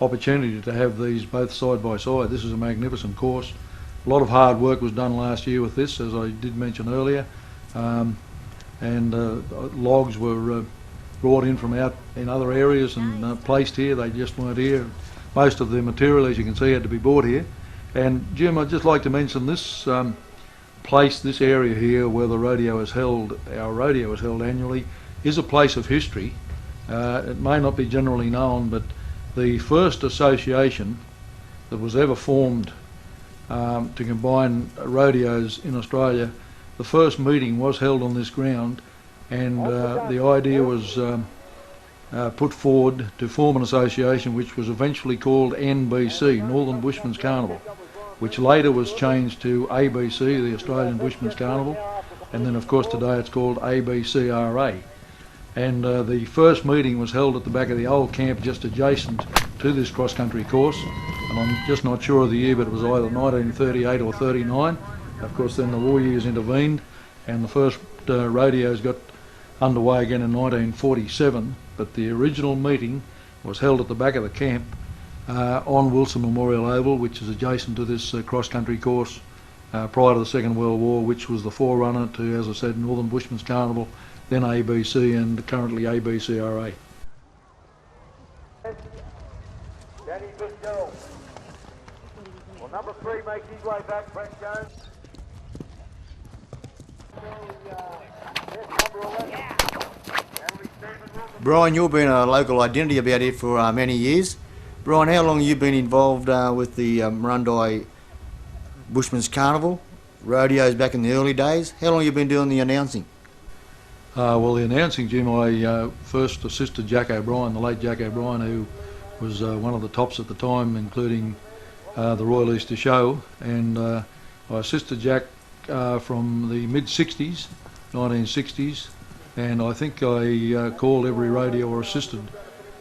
Speaker 2: opportunity to have these both side by side. This is a magnificent course. A lot of hard work was done last year with this, as I did mention earlier, and logs were brought in from out in other areas and placed here. They just weren't here. Most of the material, as you can see, had to be bought here. And Jim, I'd just like to mention this place, this area here where the rodeo is held, our rodeo is held annually, is a place of history. It may not be generally known, but the first association that was ever formed to combine rodeos in Australia, the first meeting was held on this ground, and the idea was put forward to form an association which was eventually called NBC, Northern Bushmen's Carnival, which later was changed to ABC, the Australian Bushmen's Carnival, and then of course today it's called ABCRA. And the first meeting was held at the back of the old camp just adjacent to this cross-country course, and I'm just not sure of the year, but it was either 1938 or 39. Of course then the war years intervened, and the first rodeos got underway again in 1947, but the original meeting was held at the back of the camp on Wilson Memorial Oval, which is adjacent to this cross-country course prior to the Second World War, which was the forerunner to, as I said, Northern Bushmen's Carnival, then ABC, and currently ABCRA.
Speaker 14: Danny Fitzgerald. Well, number 3 makes his way back, Brett Jones.
Speaker 6: Brian, you've been a local identity about here for many years. Brian, how long have you been involved with the Murrundi Bushman's Carnival, rodeos back in the early days? How long have you been doing the announcing?
Speaker 2: Well, the announcing, Jim, I first assisted Jack O'Brien, the late Jack O'Brien, who was one of the tops at the time, including the Royal Easter Show, and I assisted Jack from the mid-60s, 1960s, and I think I called every rodeo or assisted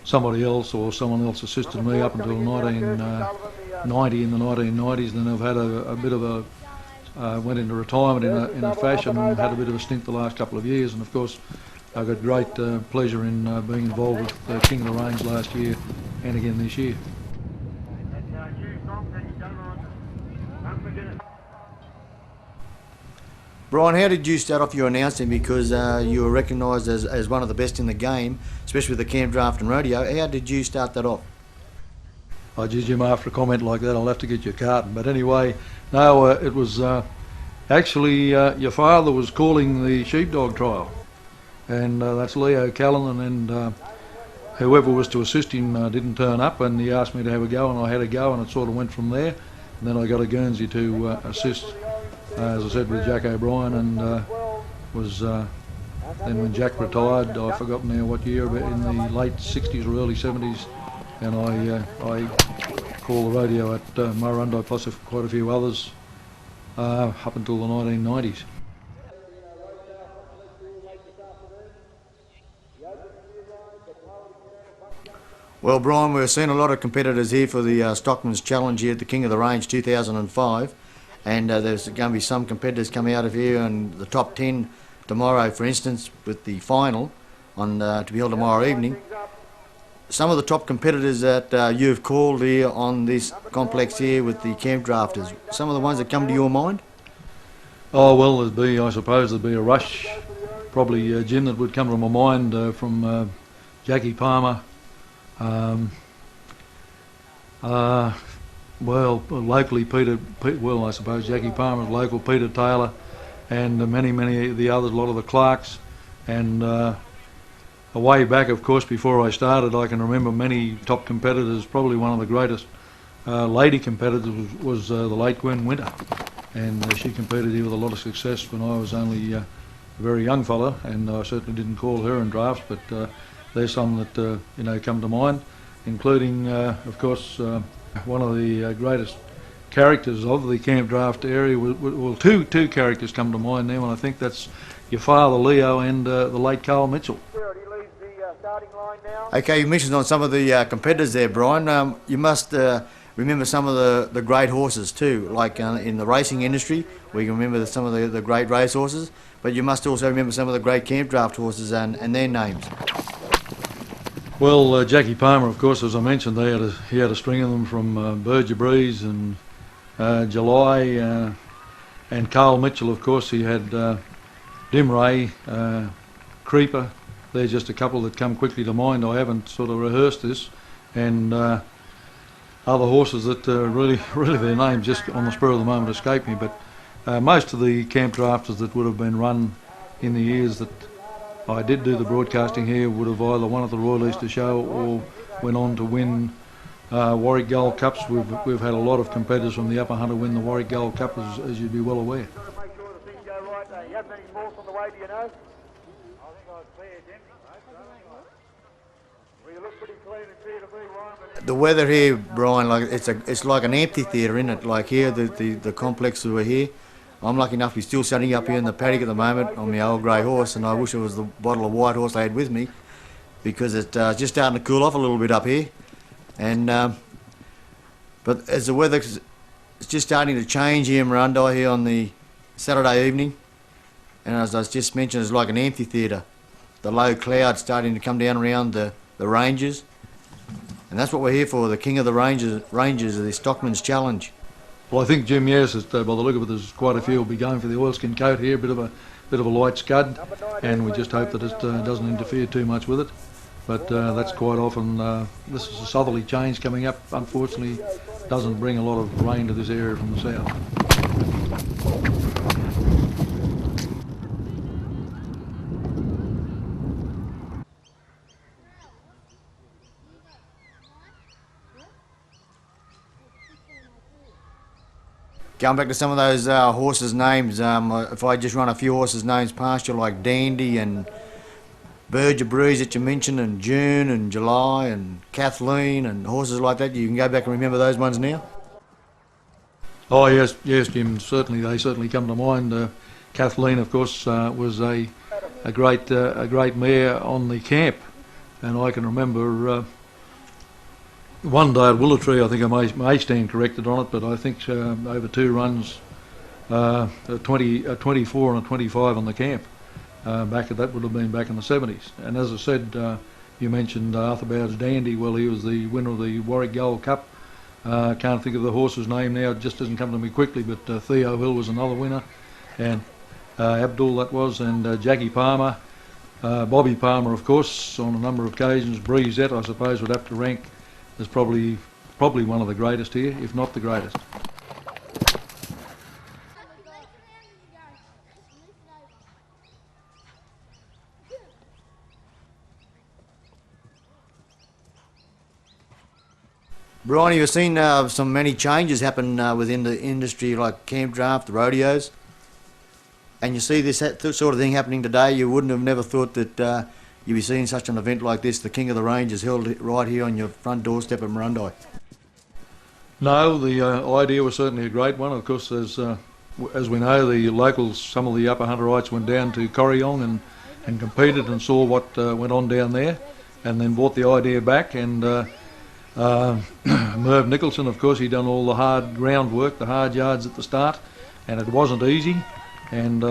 Speaker 2: somebody else, or someone else assisted me up until 1990 in the 1990s. And then I've had a bit of a went into retirement in a fashion and had a bit of a stint the last couple of years, and of course I've got great pleasure in being involved with the King of the Range last year and again this year.
Speaker 6: Brian, how did you start off your announcing? Because you were recognised as one of the best in the game, especially with the camp draft and rodeo. How did you start that off?
Speaker 2: Oh, geez, Jim, after a comment like that, I'll have to get you a carton. But anyway, no, it was actually your father was calling the sheepdog trial, and that's Leo Callanan, and whoever was to assist him didn't turn up, and he asked me to have a go, and I had a go, and it sort of went from there. And then I got a Guernsey to assist, as I said, with Jack O'Brien, and was then when Jack retired, I've forgotten now what year, but in the late 60s or early 70s, and I called the rodeo at Murrundi, plus quite a few others, up until the 1990s.
Speaker 6: Well, Brian, we're seeing a lot of competitors here for the Stockman's Challenge here at the King of the Range 2005, and there's going to be some competitors coming out of here, and the top 10 tomorrow, for instance, with the final on to be held tomorrow evening. Some of the top competitors that you've called here on this complex here with the camp drafters, some of the ones that come to your mind?
Speaker 2: Oh, well, I suppose there'd be a rush, probably, Jim, that would come to my mind from Jackie Palmer. Well, locally, I suppose Jackie Palmer's local, Peter Taylor, and many of the others, a lot of the Clarks, and way back, of course, before I started, I can remember many top competitors. Probably one of the greatest lady competitors was the late Gwen Winter, and she competed here with a lot of success when I was only a very young fella, and I certainly didn't call her in drafts, but there's some that come to mind, including, of course, one of the greatest characters of the camp draft area. Well, two characters come to mind now, and I think that's your father Leo and the late Carl Mitchell.
Speaker 6: Okay, you mentioned on some of the competitors there, Brian. You must remember some of the great horses too, like in the racing industry. We can remember some of the great race horses, but you must also remember some of the great camp draft horses and their names.
Speaker 2: Well, Jackie Palmer, of course, as I mentioned, he had a string of them from Burger Breeze and July, and Carl Mitchell, of course, he had Dimray, Creeper. They're just a couple that come quickly to mind. I haven't sort of rehearsed this, and other horses that really their names just on the spur of the moment escape me. But most of the camp drafters that would have been run in the years that I did do the broadcasting here would have either won at the Royal Easter Show or went on to win Warwick Gold Cups. We've had a lot of competitors from the Upper Hunter win the Warwick Gold Cup, as you'd be well aware.
Speaker 14: Make sure the things go right. You have any force on the way, do you know? I think I was clear, Jim. Well, you look pretty clean and clear to me, Ryan.
Speaker 6: The weather here, Brian, like it's like an amphitheatre, isn't it? Like here, the complex over here. I'm lucky enough to be still sitting up here in the paddock at the moment on my old grey horse, and I wish it was the bottle of white horse I had with me, because it's just starting to cool off a little bit up here. And but as the weather, it's just starting to change here in Murrundi here on the Saturday evening, and as I just mentioned, it's like an amphitheatre. The low clouds starting to come down around the ranges, and that's what we're here for, the King of the Ranges, the Stockman's Challenge.
Speaker 2: Well, I think, Jim, yes, by the look of it, there's quite a few will be going for the oilskin coat here, bit of a light scud, and we just hope that it doesn't interfere too much with it. But that's quite often, this is a southerly change coming up, unfortunately doesn't bring a lot of rain to this area from the south.
Speaker 6: Going back to some of those horses' names, if I just run a few horses' names past you, like Dandy and Burger Breeze that you mentioned, and June and July and Kathleen and horses like that, you can go back and remember those ones now?
Speaker 2: Oh yes, Jim. They certainly come to mind. Kathleen, of course, was a great mare on the camp, and I can remember one day at Willotree, I think I may stand corrected on it, but I think over two runs, a 24 and a 25 on the camp. That would have been back in the 70s. And as I said, you mentioned Arthur Bowd's Dandy. Well, he was the winner of the Warwick Gold Cup. Can't think of the horse's name now, it just doesn't come to me quickly, but Theo Hill was another winner, and Abdul that was, and Jackie Palmer, Bobby Palmer, of course, on a number of occasions. Breezette, I suppose, would have to rank as probably one of the greatest here, if not the greatest.
Speaker 6: Brian, you've seen many changes happen within the industry, like camp draft, the rodeos, and you see this sort of thing happening today. You wouldn't have never thought that you'd be seeing such an event like this, the King of the Ranges, held right here on your front doorstep at Murrundi.
Speaker 2: No, the idea was certainly a great one. Of course, as we know, the locals, some of the Upper Hunterites went down to Corryong and competed and saw what went on down there, and then brought the idea back. And Merv Nicholson, of course, he done all the hard groundwork, the hard yards at the start, and it wasn't easy. And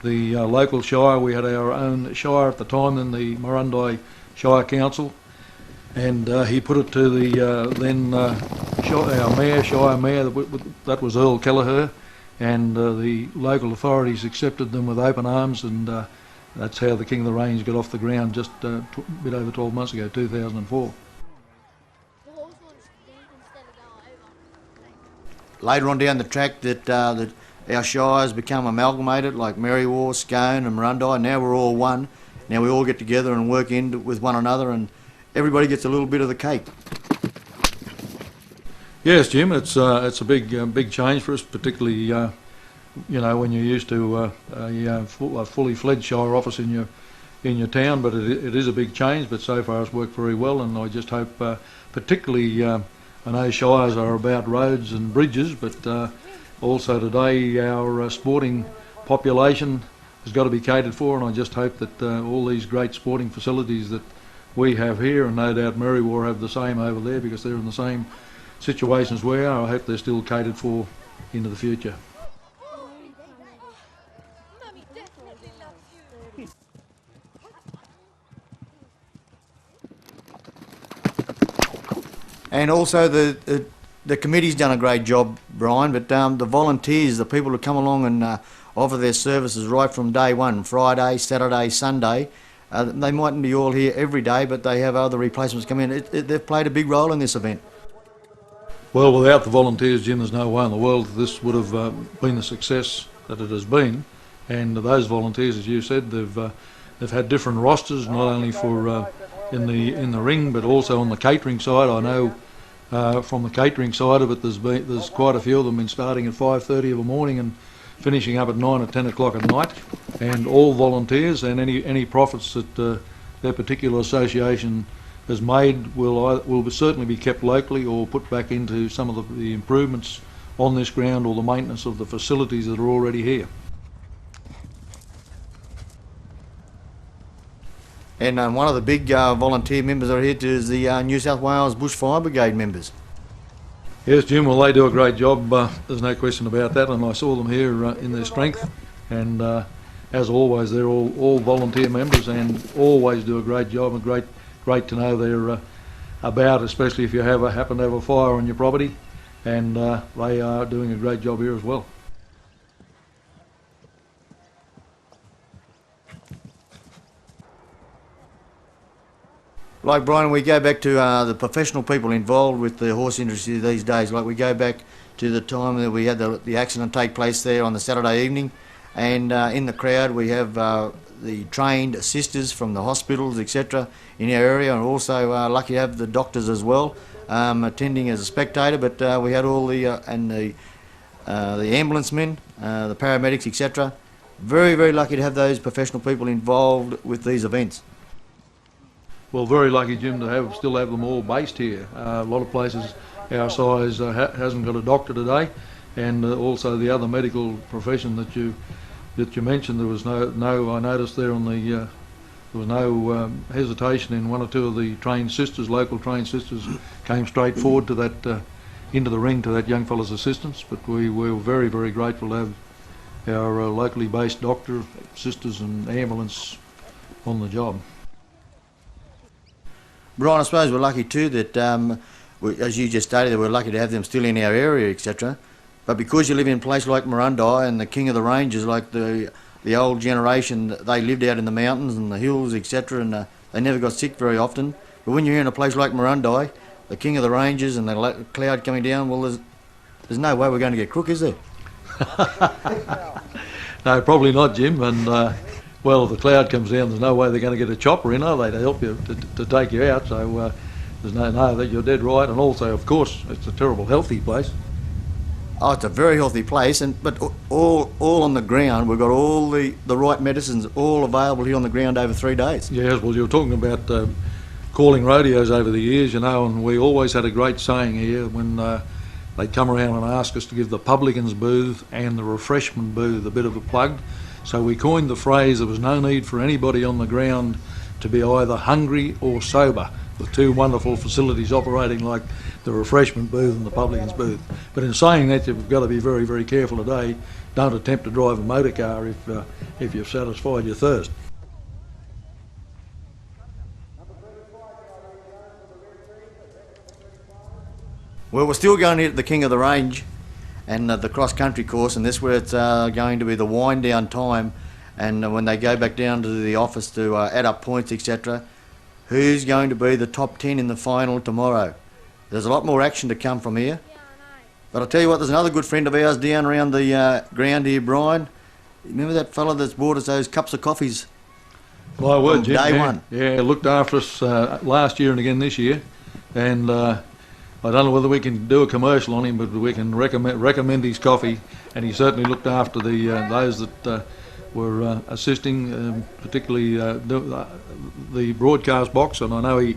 Speaker 2: the local shire, we had our own shire at the time, then the Murrundi Shire Council, and he put it to the then our shire mayor, that was Earl Kelleher, and the local authorities accepted them with open arms, and that's how the King of the Range got off the ground just a bit over 12 months ago, 2004.
Speaker 6: Later on down the track that our shires become amalgamated, like Merriwar, Scone and Murrundi. Now we're all one, Now we all get together and work in with one another, and everybody gets a little bit of the cake.
Speaker 2: Yes, Jim, it's a big change for us, particularly you know, when you're used to a fully fledged shire office in your town. But it is a big change. But so far it's worked very well, and I just hope, particularly, I know shires are about roads and bridges, but also today our sporting population has got to be catered for, and I just hope that all these great sporting facilities that we have here, and no doubt Merriwar have the same over there because they're in the same situation as we are, I hope they're still catered for into the future.
Speaker 6: And also the committee's done a great job, Brian, but the volunteers, the people who come along and offer their services right from day one, Friday, Saturday, Sunday, they mightn't be all here every day, but they have other replacements come in. They've played a big role in this event.
Speaker 2: Well, without the volunteers, Jim, there's no way in the world this would have been the success that it has been. And those volunteers, as you said, they've had different rosters, not only for in the ring, but also on the catering side. I know from the catering side of it, there's quite a few of them been starting at 5:30 in the morning and finishing up at 9 or 10 o'clock at night. And all volunteers, and any profits that their particular association has made will certainly be kept locally or put back into some of the improvements on this ground or the maintenance of the facilities that are already here.
Speaker 6: And one of the big volunteer members that are here is the New South Wales Bush Fire Brigade members.
Speaker 2: Yes, Jim, well, they do a great job, there's no question about that, and I saw them here in their strength, and as always, they're all volunteer members and always do a great job, and great to know they're about, especially if you happen to have a fire on your property, and they are doing a great job here as well.
Speaker 6: Like Brian, we go back to the professional people involved with the horse industry these days. Like we go back to the time that we had the accident take place there on the Saturday evening, and in the crowd we have the trained assisters from the hospitals, etc. in our area, and also lucky to have the doctors as well attending as a spectator. But we had all the ambulance men, the paramedics, etc. Very, very lucky to have those professional people involved with these events.
Speaker 2: Well, very lucky, Jim, to still have them all based here. A lot of places our size hasn't got a doctor today, and also the other medical profession that you mentioned. There was no. I noticed there on the there was no hesitation in one or two of the trained sisters, local trained sisters, came straight forward to that into the ring to that young fella's assistance. But we were very, very grateful to have our locally based doctor, sisters, and ambulance on the job.
Speaker 6: Brian, I suppose we're lucky too that, as you just stated, we're lucky to have them still in our area, etc. But because you live in a place like Murrundi and the king of the ranges, like the old generation, they lived out in the mountains and the hills, etc., and they never got sick very often. But when you're in a place like Murrundi, the king of the ranges and the cloud coming down, well, there's no way we're going to get crook, is there?
Speaker 2: No, probably not, Jim. And well, if the cloud comes down, there's no way they're going to get a chopper in, are they, to help you, to take you out. So there's no, that you're dead right. And also, of course, it's a terrible healthy place.
Speaker 6: Oh, it's a very healthy place, but all on the ground. We've got all the right medicines all available here on the ground over 3 days.
Speaker 2: Yes, well, you were talking about calling rodeos over the years, you know, and we always had a great saying here when they'd come around and ask us to give the publican's booth and the refreshment booth a bit of a plug. So we coined the phrase, there was no need for anybody on the ground to be either hungry or sober, with two wonderful facilities operating like the refreshment booth and the publican's booth. But in saying that, you've got to be very, very careful today. Don't attempt to drive a motor car if you've satisfied your thirst.
Speaker 6: Well, we're still going to hit the King of the Range and the cross-country course, and this is where it's going to be the wind-down time, and when they go back down to the office to add up points, etc., who's going to be the top 10 in the final tomorrow. There's a lot more action to come from here. But I'll tell you what, there's another good friend of ours down around the ground here, Brian. Remember that fella that's bought us those cups of coffees?
Speaker 1: My word,
Speaker 6: from
Speaker 1: Jim.
Speaker 6: day
Speaker 1: Yeah,
Speaker 6: one.
Speaker 1: yeah, looked after us last year and again this year, and I don't know whether we can do a commercial on him, but we can recommend his coffee, and he certainly looked after those that were assisting, particularly the broadcast box, and I know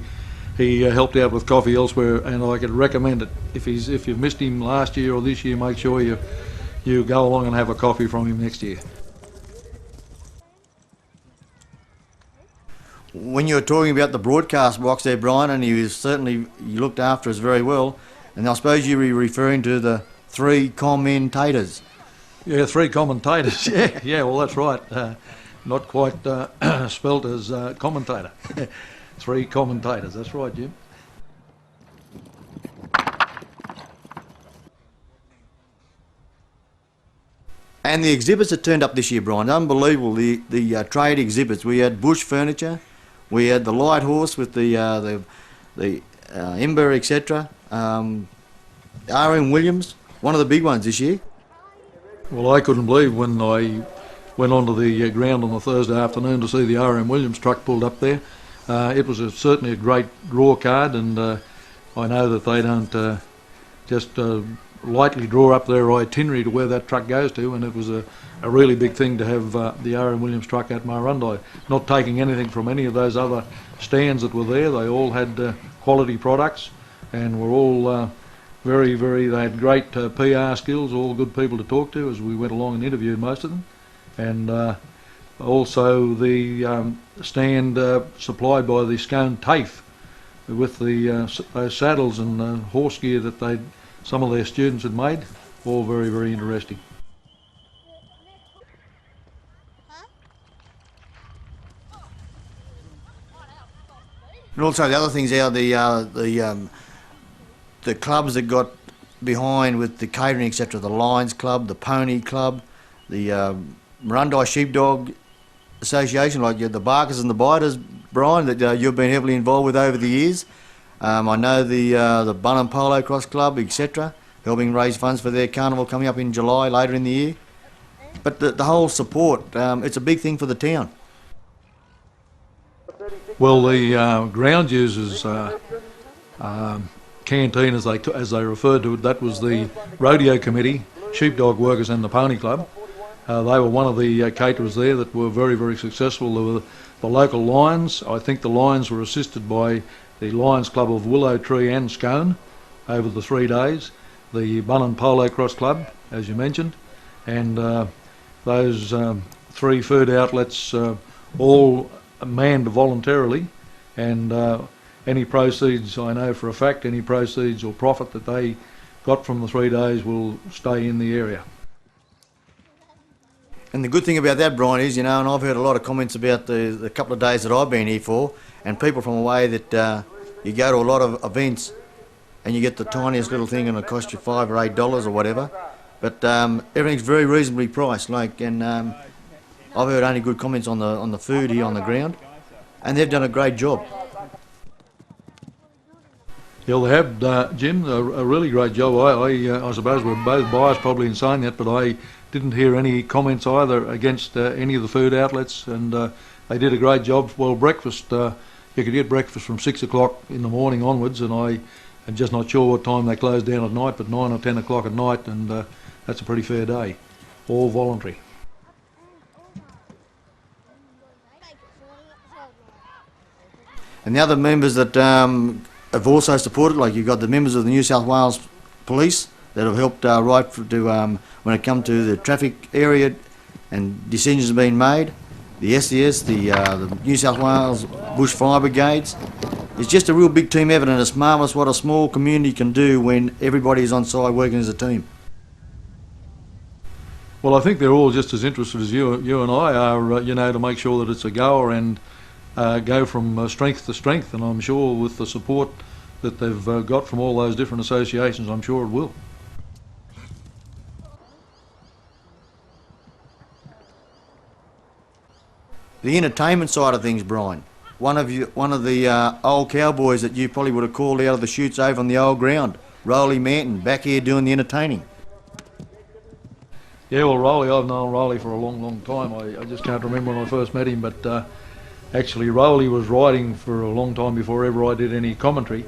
Speaker 1: he helped out with coffee elsewhere, and I could recommend it. If you've missed him last year or this year, make sure you go along and have a coffee from him next year.
Speaker 6: When you were talking about the broadcast box there, Brian, and he looked after us very well, and I suppose you were referring to the 3 commentators.
Speaker 1: Yeah, 3 commentators. Yeah, yeah. Well, that's right. Not quite spelt as commentator. 3 commentators. That's right, Jim.
Speaker 6: And the exhibits that turned up this year, Brian, unbelievable. The trade exhibits. We had bush furniture, we had the light horse with the ember, etc. R.M. Williams, one of the big ones this year.
Speaker 1: Well, I couldn't believe when I went onto the ground on the Thursday afternoon to see the R.M. Williams truck pulled up there. It was certainly a great draw card, and I know that they don't just lightly draw up their itinerary to where that truck goes to, and it was a really big thing to have the R.M. Williams truck at Murrurundi. Not taking anything from any of those other stands that were there. They all had quality products and were all they had great PR skills, all good people to talk to as we went along and interviewed most of them. And also the stand supplied by the Scone TAFE with those saddles and horse gear that some of their students had made, all very, very interesting.
Speaker 6: And also the other things are the clubs that got behind with the catering, etc. The Lions Club, the Pony Club, the Murrurundi Sheepdog Association, like the Barkers and the Biters, Brian, that you've been heavily involved with over the years. I know the Bunham Polo Cross Club, etc., helping raise funds for their carnival coming up in July later in the year. But the whole support, it's a big thing for the town.
Speaker 1: Well, the ground users canteen, as they referred to it, that was the Rodeo Committee, Sheepdog Workers and the Pony Club. They were one of the caterers there that were very, very successful. There were the local Lions. I think the Lions were assisted by the Lions Club of Willow Tree and Scone over the 3 days. The Bunham Polo Cross Club, as you mentioned, and those 3 food outlets all manned voluntarily, and any proceeds, I know for a fact, any proceeds or profit that they got from the 3 days will stay in the area.
Speaker 6: And the good thing about that, Brian, is, and I've heard a lot of comments about the couple of days that I've been here for, and people from away that you go to a lot of events and you get the tiniest little thing and it costs you $5 or $8 or whatever, but everything's very reasonably priced. And I've heard only good comments on the food here on the ground, and they've done a great job.
Speaker 1: Yeah, they have, Jim, a really great job. I suppose we're both biased probably in saying that, but I didn't hear any comments either against any of the food outlets, and they did a great job. Well, breakfast, you could get breakfast from 6 o'clock in the morning onwards, and I'm just not sure what time they close down at night, but 9 or 10 o'clock at night, and that's a pretty fair day, all voluntary.
Speaker 6: And the other members that have also supported, like you've got the members of the New South Wales Police that have helped when it comes to the traffic area and decisions have been made, the SES, the New South Wales Bush Fire Brigades. It's just a real big team effort, and it's marvellous what a small community can do when everybody is on side working as a team.
Speaker 1: Well, I think they're all just as interested as you and I are, to make sure that it's a goer and go from strength to strength, and I'm sure with the support that they've got from all those different associations, I'm sure it will.
Speaker 6: The entertainment side of things, Brian. One of the old cowboys that you probably would have called out of the chutes over on the old ground, Rolly Manton, back here doing the entertaining.
Speaker 1: Yeah, well, Rolly, I've known Rolly for a long, long time. I just can't remember when I first met him, but
Speaker 2: Actually, Rowley was riding for a long time before ever I did any commentary,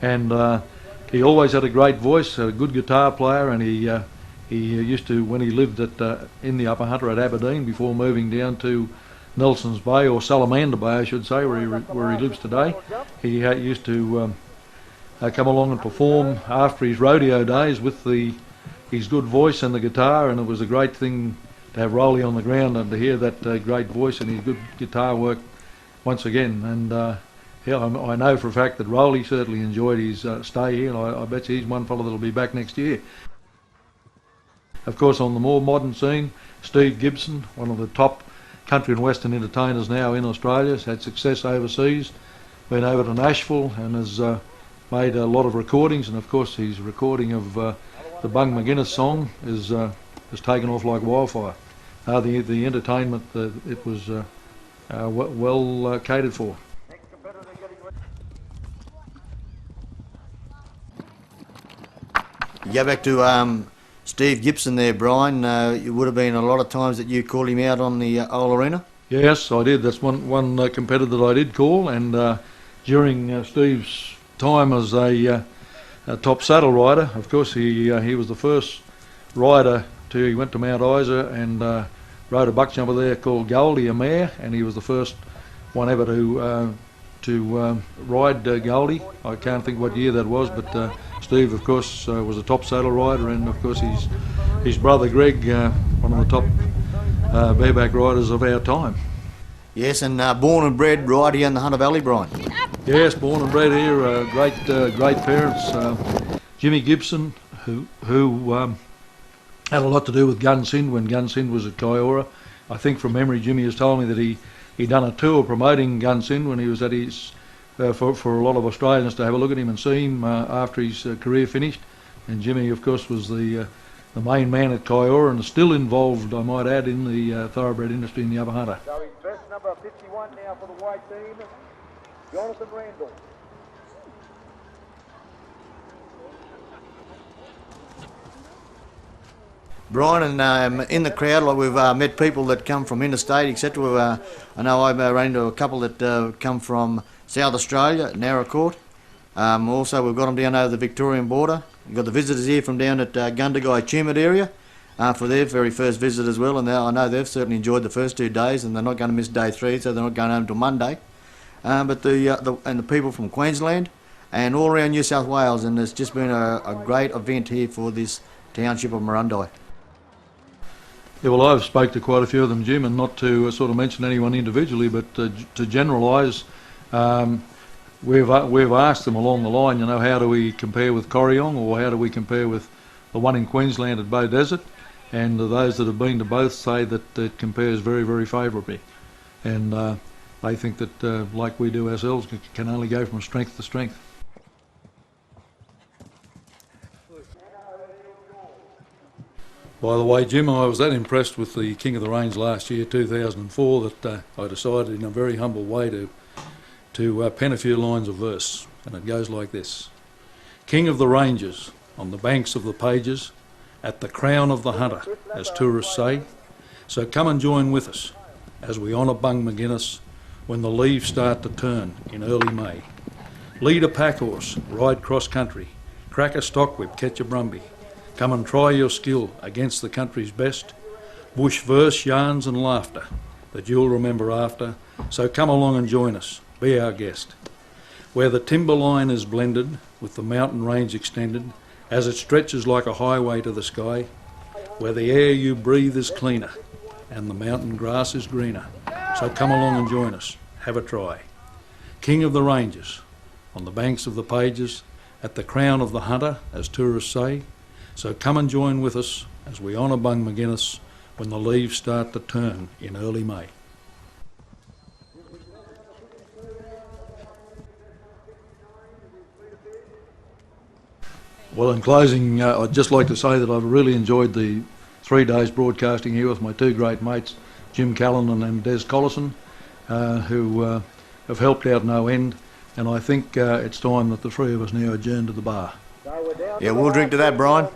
Speaker 2: and he always had a great voice, a good guitar player, and he used to, when he lived in the Upper Hunter at Aberdeen before moving down to Nelson's Bay, or Salamander Bay I should say, where he lives today, he used to come along and perform after his rodeo days with his good voice and the guitar, and it was a great thing to have Rowley on the ground and to hear that great voice and his good guitar work once again. And yeah, I know for a fact that Rowley certainly enjoyed his stay here, and I bet you he's one fellow that'll be back next year. Of course, on the more modern scene, Steve Gibson, one of the top country and western entertainers now in Australia, has had success overseas, been over to Nashville and has made a lot of recordings, and of course his recording of the Bung McGuinness song has taken off like wildfire. The entertainment, it was well catered for.
Speaker 6: You go back to Steve Gibson there, Brian. It would have been a lot of times that you called him out on the old arena?
Speaker 2: Yes, I did. That's one competitor that I did call, and during Steve's time as a top saddle rider, of course he was the first rider he went to Mount Isa and rode a buck jumper there called Goldie, a mare, and he was the first one ever to ride Goldie. I can't think what year that was, but Steve, of course, was a top saddle rider, and of course his brother Greg, one of the top bareback riders of our time.
Speaker 6: Yes, and born and bred right here in the Hunter Valley, Brian.
Speaker 2: Yes, born and bred here. Great parents. Jimmy Gibson, who had a lot to do with Gun Sind when Gun Sind was at Kiora. I think from memory, Jimmy has told me that he done a tour promoting Gun Sind when he was at his for a lot of Australians to have a look at him and see him after his career finished. And Jimmy, of course, was the main man at Kiora and still involved, I might add, in the thoroughbred industry in the Upper Hunter.
Speaker 14: So he's dressed number 51 now for the white team, Jonathan Randall.
Speaker 6: Brian, and in the crowd, like we've met people that come from interstate, etc. I know I've run into a couple that come from South Australia, Narracourt. Also, we've got them down over the Victorian border. We've got the visitors here from down at Gundagai, Tumut area for their very first visit as well. And I know they've certainly enjoyed the first 2 days, and they're not going to miss day 3, so they're not going home until Monday. But the people from Queensland and all around New South Wales, and it's just been a great event here for this township of Marundi.
Speaker 2: Yeah, well, I've spoke to quite a few of them, Jim, and not to sort of mention anyone individually, but to generalise, we've asked them along the line, you know, how do we compare with Corryong, or how do we compare with the one in Queensland at Bow Desert? And those that have been to both say that it compares very, very favourably. And they think that, like we do ourselves, can only go from strength to strength. By the way, Jim, I was that impressed with the King of the Range last year, 2004, that I decided in a very humble way to pen a few lines of verse, and it goes like this. King of the Ranges, on the banks of the pages, at the crown of the hunter, as tourists say, so come and join with us as we honour Bung McGuinness when the leaves start to turn in early May. Lead a pack horse, ride cross country, crack a stock whip, catch a brumby. Come and try your skill against the country's best. Bush verse, yarns and laughter that you'll remember after. So come along and join us, be our guest. Where the timberline is blended with the mountain range extended, as it stretches like a highway to the sky, where the air you breathe is cleaner and the mountain grass is greener. So come along and join us, have a try. King of the Ranges, on the banks of the pages, at the crown of the hunter, as tourists say. So come and join with us as we honour Bung McGuinness when the leaves start to turn in early May. Well, in closing, I'd just like to say that I've really enjoyed the 3 days broadcasting here with my 2 great mates, Jim Callanan and Des Collison, who have helped out no end, and I think it's time that the 3 of us now adjourn to the bar.
Speaker 6: Yeah, we'll drink to that, Brian.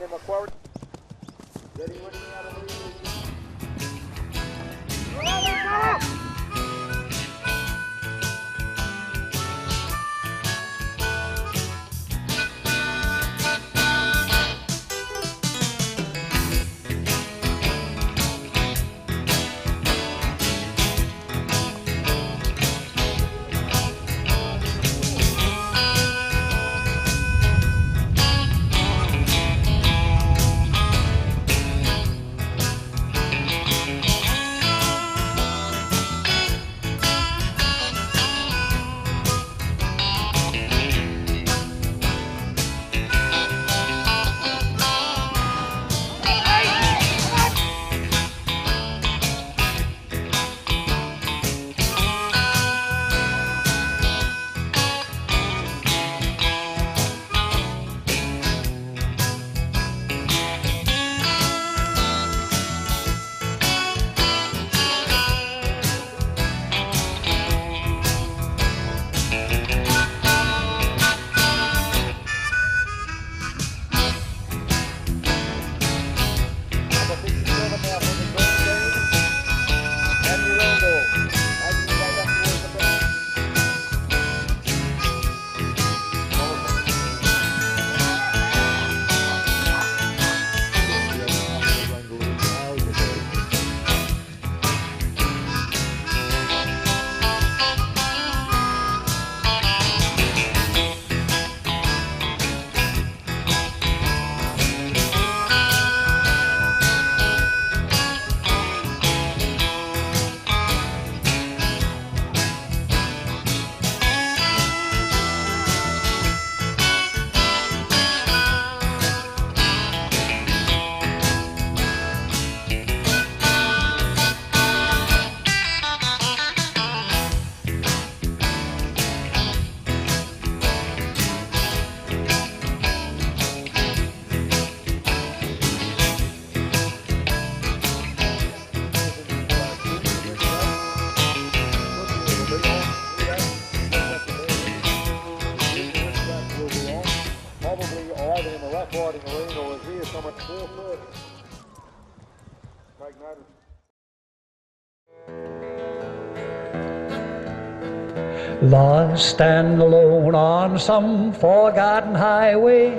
Speaker 5: Lost and alone on some forgotten highway,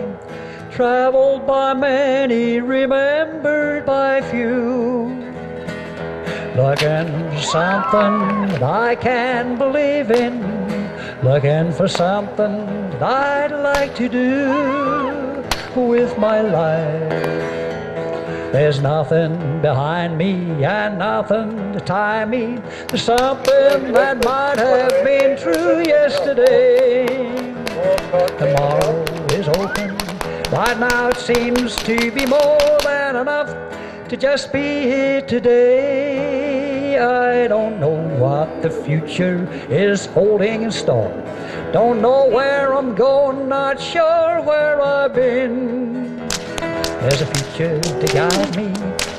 Speaker 5: traveled by many, remembered by few. Looking for something that I can believe in, looking for something that I'd like to do with my life. There's nothing behind me and nothing to tie me to something that might have been true yesterday. Tomorrow is open. Right now it seems to be more than enough to just be here today. I don't know what the future is holding in store. Don't know where I'm going, not sure where I've been. There's a future to guide me,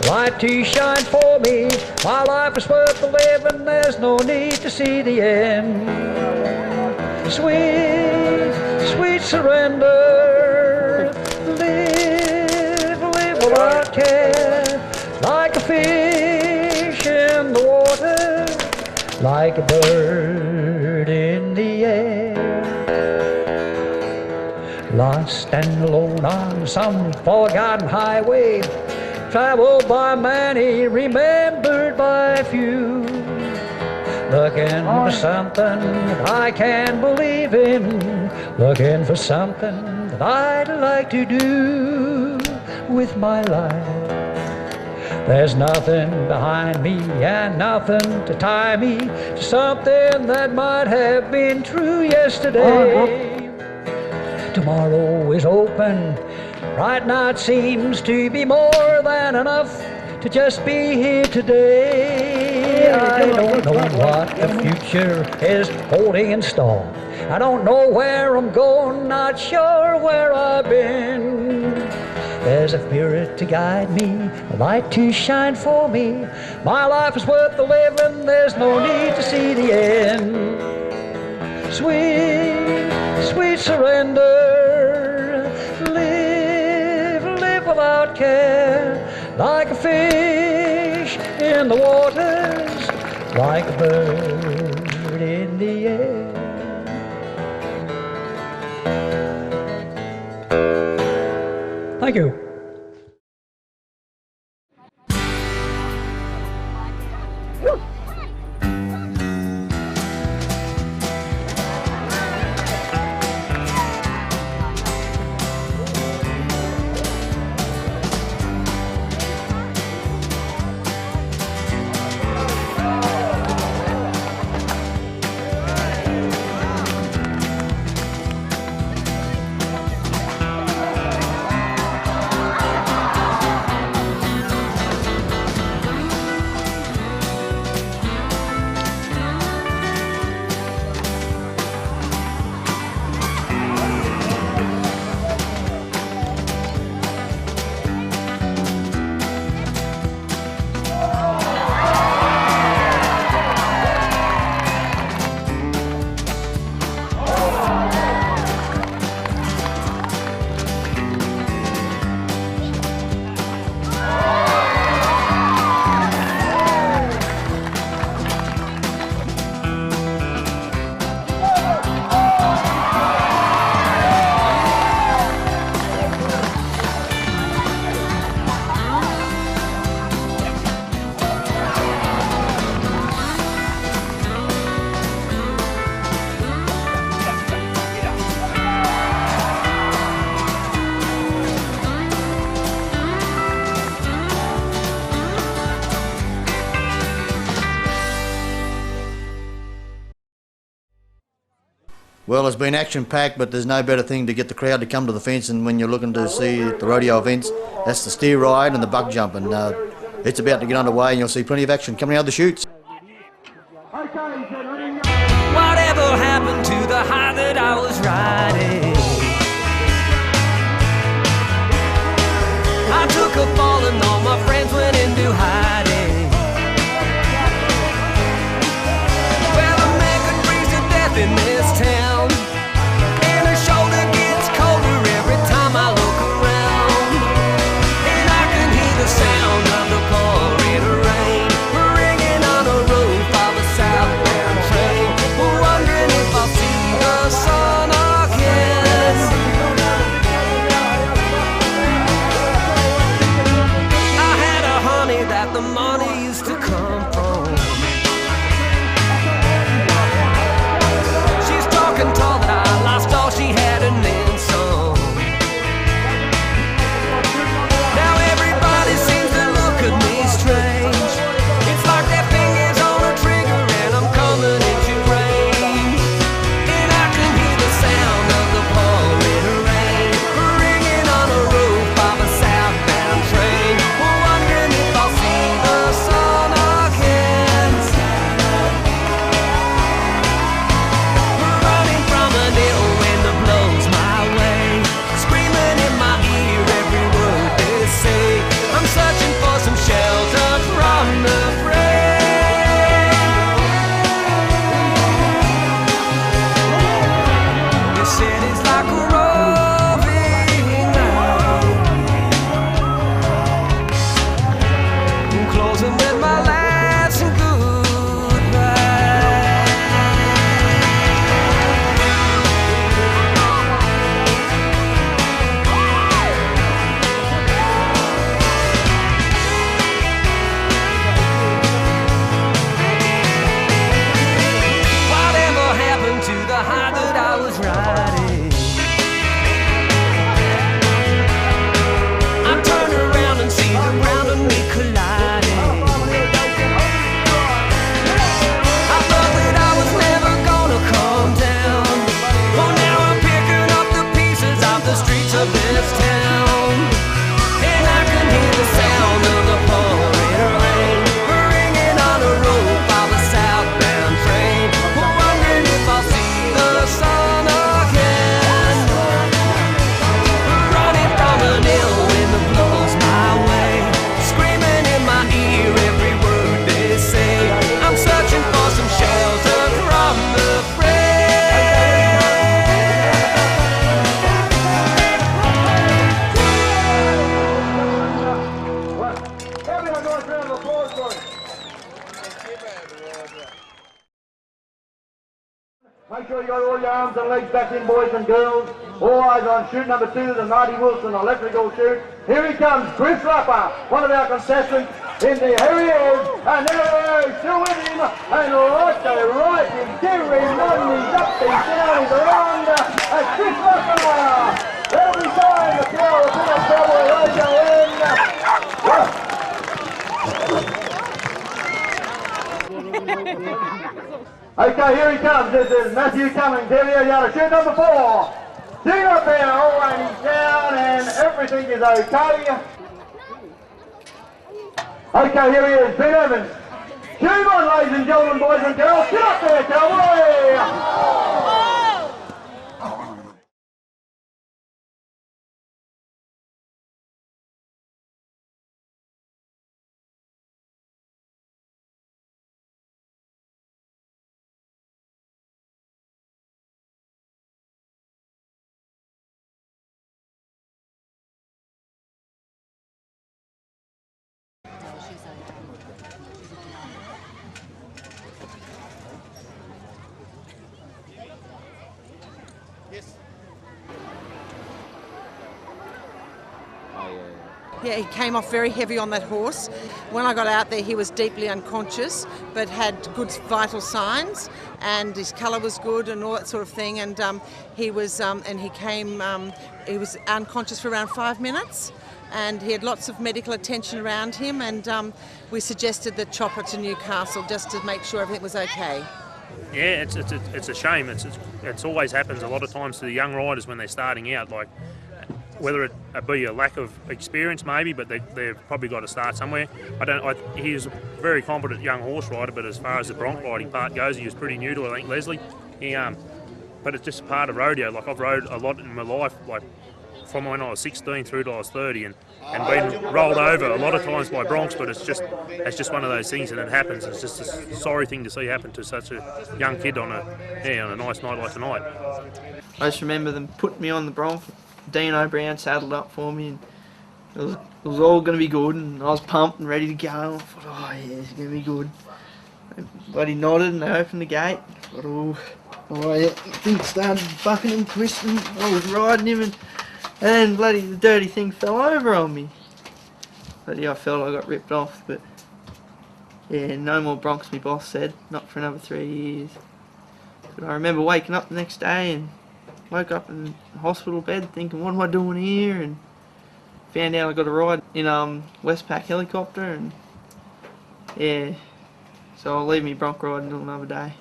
Speaker 5: light to shine for me. My life is worth the living, there's no need to see the end. Sweet, sweet surrender, live without care, like a fish in the water, like a bird in the air. Lost and alone on some forgotten highway, traveled by many, remembered by few. Looking for something that I can believe in, looking for something that I'd like to do with my life. There's nothing behind me and nothing to tie me to something that might have been true yesterday. Tomorrow is open. Right now it seems to be more than enough to just be here today. I don't know what the future is holding in store. I don't know where I'm going, not sure where I've been. There's a spirit to guide me, a light to shine for me. My life is worth the living, there's no need to see the end. Sweet, sweet surrender, live without care, like a fish in the waters, like a bird in the air. Thank you.
Speaker 6: Well, it's been action-packed, but there's no better thing to get the crowd to come to the fence, and when you're looking to see the rodeo events, that's the steer ride and the buck jump, and it's about to get underway, and you'll see plenty of action coming out of the chutes.
Speaker 3: Whatever happened to the high that I was riding? I took a fall and all my friends went into hiding. Well, a man could freeze to death in this town, and her shoulder gets colder every time I look around. And I can hear the sound of the pouring rain ringing on the roof of a southbound
Speaker 14: your arms and legs back in, boys and girls. All eyes on chute number 2, the Mighty Wilson electrical chute. Here he comes, Chris Rapper, one of our contestants. In there, here he is, and there he's still with him, and right to right, he's everyone, he's up, he's down, he's around, and Chris Rapper. Every time the floor is in a trouble, Rodeo Okay, here he comes. This is Matthew Cummings. Here he is, out of chute number 4. Dig up there, oh, and he's down, and everything is okay. Okay, here he is, Pete Evans. Tune on, ladies and gentlemen, boys and girls. Get up there, cowboy!
Speaker 7: Yeah, he came off very heavy on that horse. When I got out there, he was deeply unconscious, but had good vital signs, and his colour was good and all that sort of thing. And he was unconscious for around 5 minutes, and he had lots of medical attention around him. And we suggested the chopper to Newcastle just to make sure everything was okay.
Speaker 22: Yeah, it's a shame. It's always happens a lot of times to the young riders when they're starting out. Like, whether it be a lack of experience maybe, but they've probably got to start somewhere. He's a very competent young horse rider, but as far as the bronc riding part goes, he was pretty new to it, I think, Leslie. But it's just part of rodeo. Like, I've rode a lot in my life, like from when I was 16 through to I was 30, and been rolled over a lot of times by broncs, but it's just one of those things, and it happens. It's just a sorry thing to see happen to such a young kid on a nice night like tonight.
Speaker 23: I just remember them putting me on the bronc. Dino Brown saddled up for me, and it was all going to be good, and I was pumped and ready to go. I thought, oh yeah, it's going to be good. They bloody nodded and they opened the gate. I thought, oh yeah, things started bucking and twisting. I was riding him, and then bloody the dirty thing fell over on me. Bloody I felt I got ripped off, but yeah, no more broncs, my boss said, not for another 3 years. But I remember waking up the next day and woke up in the hospital bed thinking, what am I doing here? And found out I got a ride in Westpac helicopter, and yeah, so I'll leave me bronc riding until another day.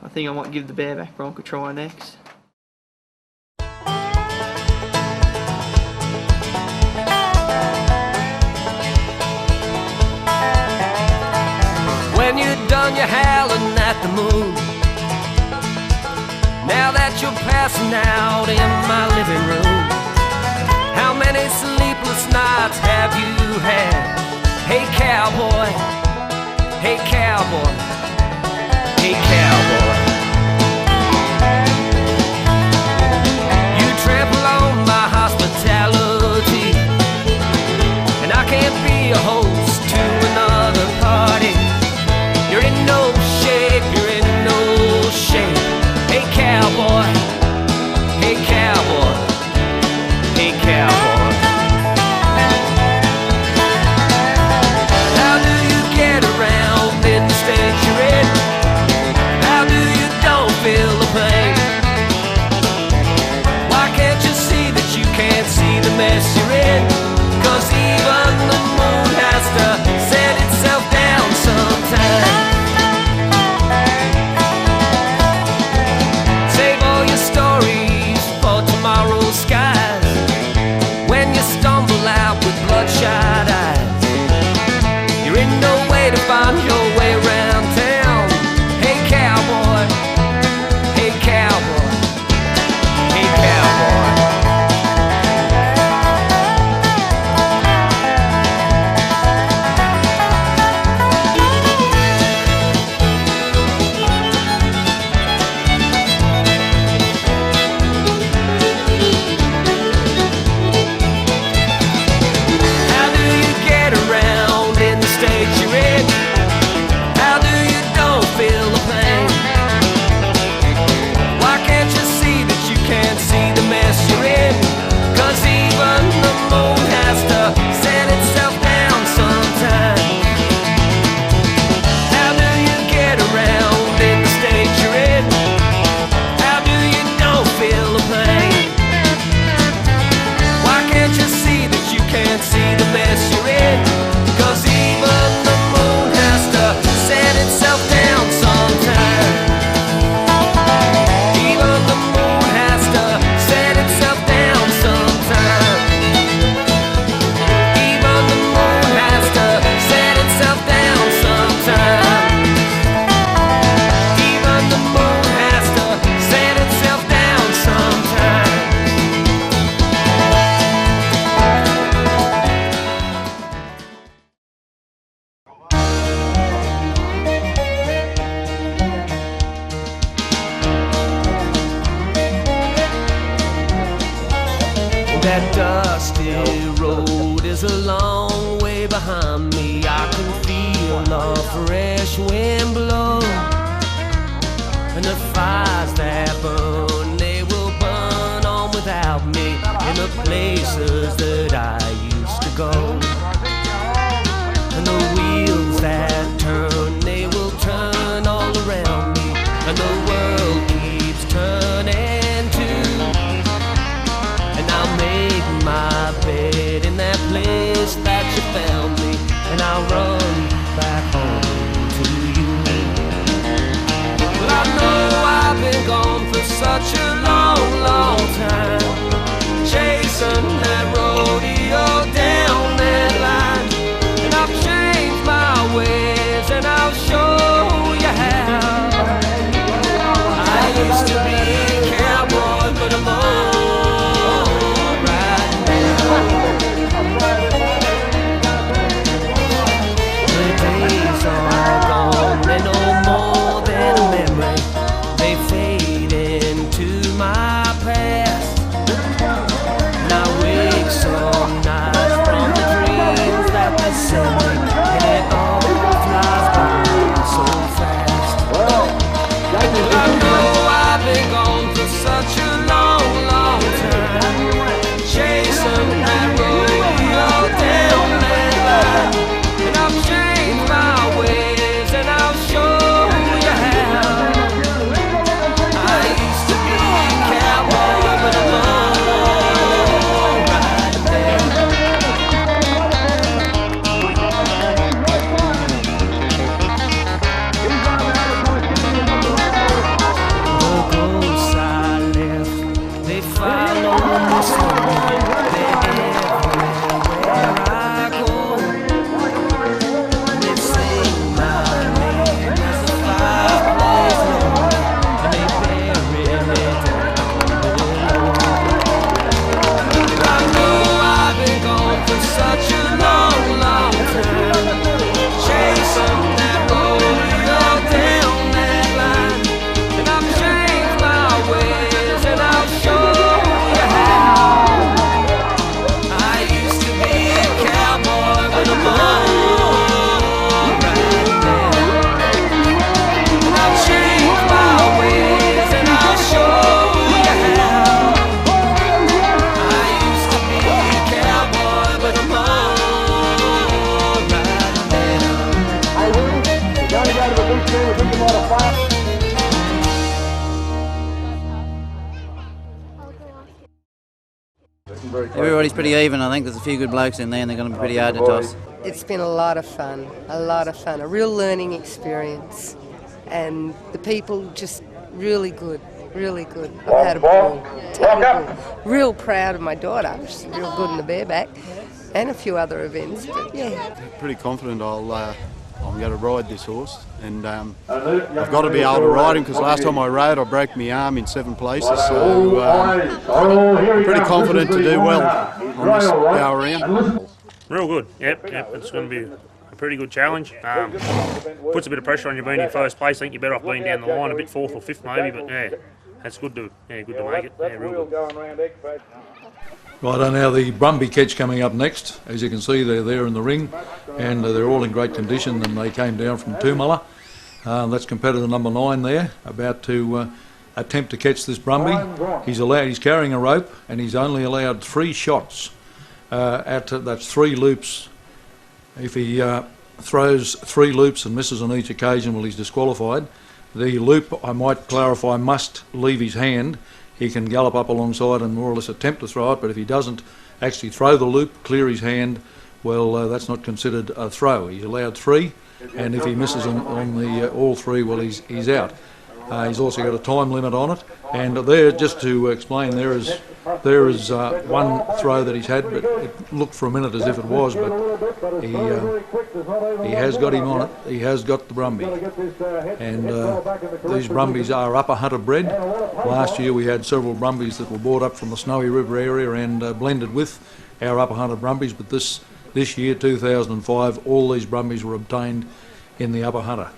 Speaker 23: I think I might give the bareback bronc a try next.
Speaker 3: When you're done, you're howling at the moon. Now that you're passing out in my living room, how many sleepless nights have you had? Hey cowboy, hey cowboy, hey cowboy. You trample on my hospitality, and I can't be a host to another party. You're in no shape, you're in no shape. Hey cowboy, hey cowboy, hey cowboy. How do you get around in the state you're in? How do you don't feel the pain? Why can't you see that you can't see the mess you're in? 'Cause even the moon has to set itself down sometime. Save all your That dusty road is a long way behind me. I can feel the fresh wind blow, and the fires that burn, they will burn on without me in the places that I used to go. And the wheels that turn, they will turn all around me, and the world keeps turning too. And I'll make my bed in that place that you found me, and I'll run back home to you. Well, I know I've been gone for such a long, long time, chasing that rodeo down that line. And I've changed my ways, and I'll show you how. I used to be a cowboy, but I'm old right now. The days are gone, they're no more than a memory. They fade into my past, and I wake some nights from the dreams that beset me, and it all flies by so fast. Well, I know I've been gone for such a long, long time, chasing that rodeo down that line. And I've changed my ways, and I'll show you how. I used to be a cowboy, but I'm all right now. The ghosts I left, they follow me slowly. They're everywhere I go. They sing my name as the fireplace lonely, and they bury me down below. I know I've been gone for such a long, long time, chasing that rodeo down that line. And I've changed my ways, and I'll show you how. I used to be a cowboy, but I'm all right now. And I've changed my ways, and I'll show you how. I used to be a cowboy, but I'm all right now.
Speaker 14: Hey, Willie, you're going to go to the big school with Ricky Modifier.
Speaker 4: Everybody's pretty even, I think. There's a few good blokes in there and they're going to be pretty hard to toss.
Speaker 9: It's been a lot of fun, a real learning experience, and the people just really good, really good. I've had a ball, totally ball. Real proud of my daughter, she's real good in the bareback, and a few other events, but yeah.
Speaker 11: Pretty confident I'm going to ride this horse, and I've got to be able to ride him because last time I rode I broke my arm in 7 places, so I'm pretty confident to do well on this go around.
Speaker 22: Real good, yep, it's going to be a pretty good challenge. Puts a bit of pressure on you being in first place. I think you're better off being down the line, a bit 4th or 5th maybe, but yeah, that's good to make it, yeah, real good.
Speaker 1: Righto, now the Brumby catch coming up next. As you can see, they're there in the ring, and they're all in great condition, and they came down from Toomalla. That's competitor number 9 there, about to attempt to catch this Brumby. He's carrying a rope, and he's only allowed 3 shots. That's 3 loops. If he throws 3 loops and misses on each occasion, well, he's disqualified. The loop, I might clarify, must leave his hand. He can gallop up alongside and more or less attempt to throw it, but if he doesn't actually throw the loop, clear his hand, well, that's not considered a throw. He's allowed 3, and if he misses on the all 3, well, he's out. He's also got a time limit on it, and there, just to explain, there is one throw that he's had, but it looked for a minute as if it was, but he has got him on it. He has got the Brumby, and these Brumbies are upper hunter bred. Last year we had several Brumbies that were brought up from the Snowy River area and blended with our upper hunter Brumbies, but this year, 2005, all these Brumbies were obtained in the upper hunter.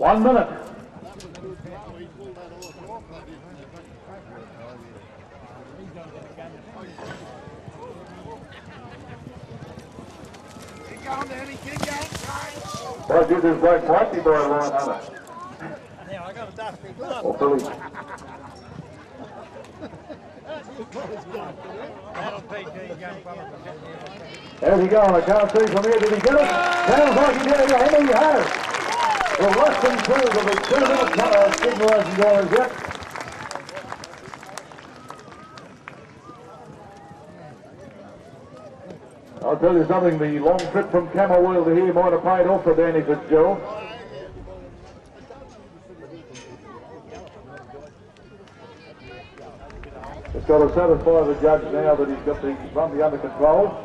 Speaker 14: 1 minute. Well, you just like Whitey boy line, Hunter.
Speaker 21: Yeah, I got a dusty glove.
Speaker 14: Or Billy. How's he going? I can't see from here. Did he get it? Sounds like he did. Yeah, he has. Well, less than 2. There'll be 2 minutes signal hasn't gone as yet. I'll tell you something, the long trip from Camberwell to here might have paid off for Danny Fitzgerald. Just got to satisfy the judge now that he's got the rumpy under control.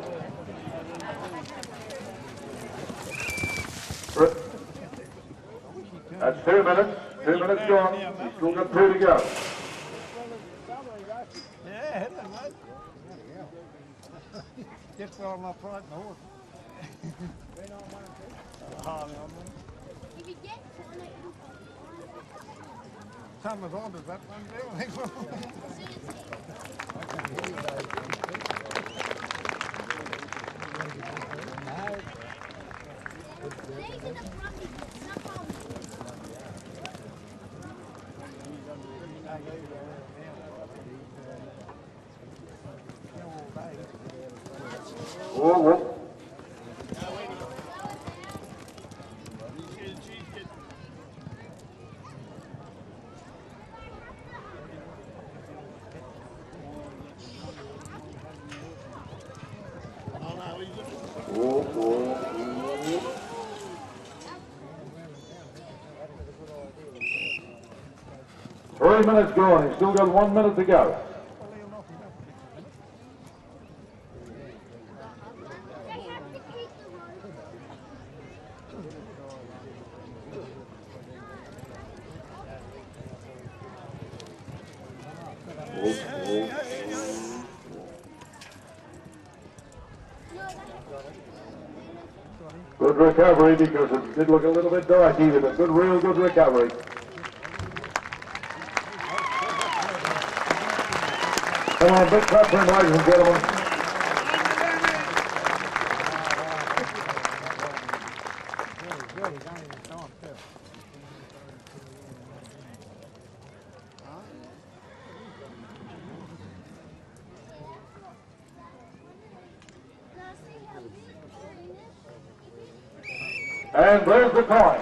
Speaker 14: That's 2 minutes. 2 minutes gone. He's still got 2 to go.
Speaker 21: Yeah, mate. Just where I'm not right north. Some of all does that one do.
Speaker 14: Whoa, whoa. Three minutes gone. He's still got 1 minute to go. Good recovery because it did look a little bit dicey, but a good, real good recovery. Come on, big clap for him, ladies and gentlemen. And there's the coin.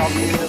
Speaker 14: King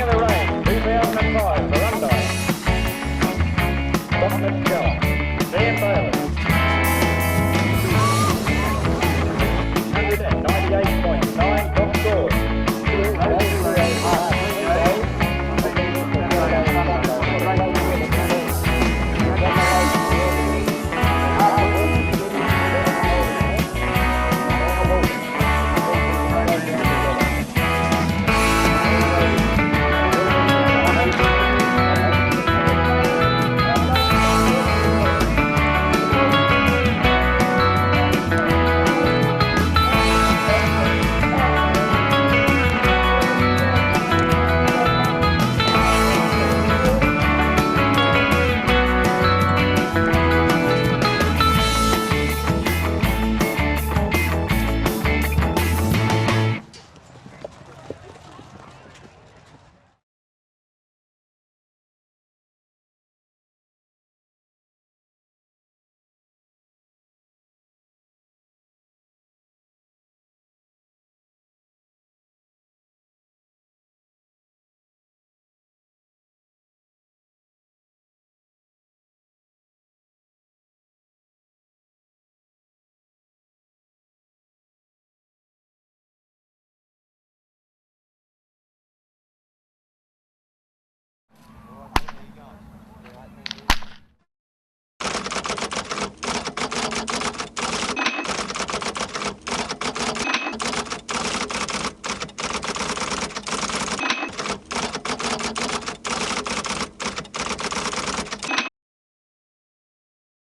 Speaker 14: of the Range, 2005, Bareback. Let's go.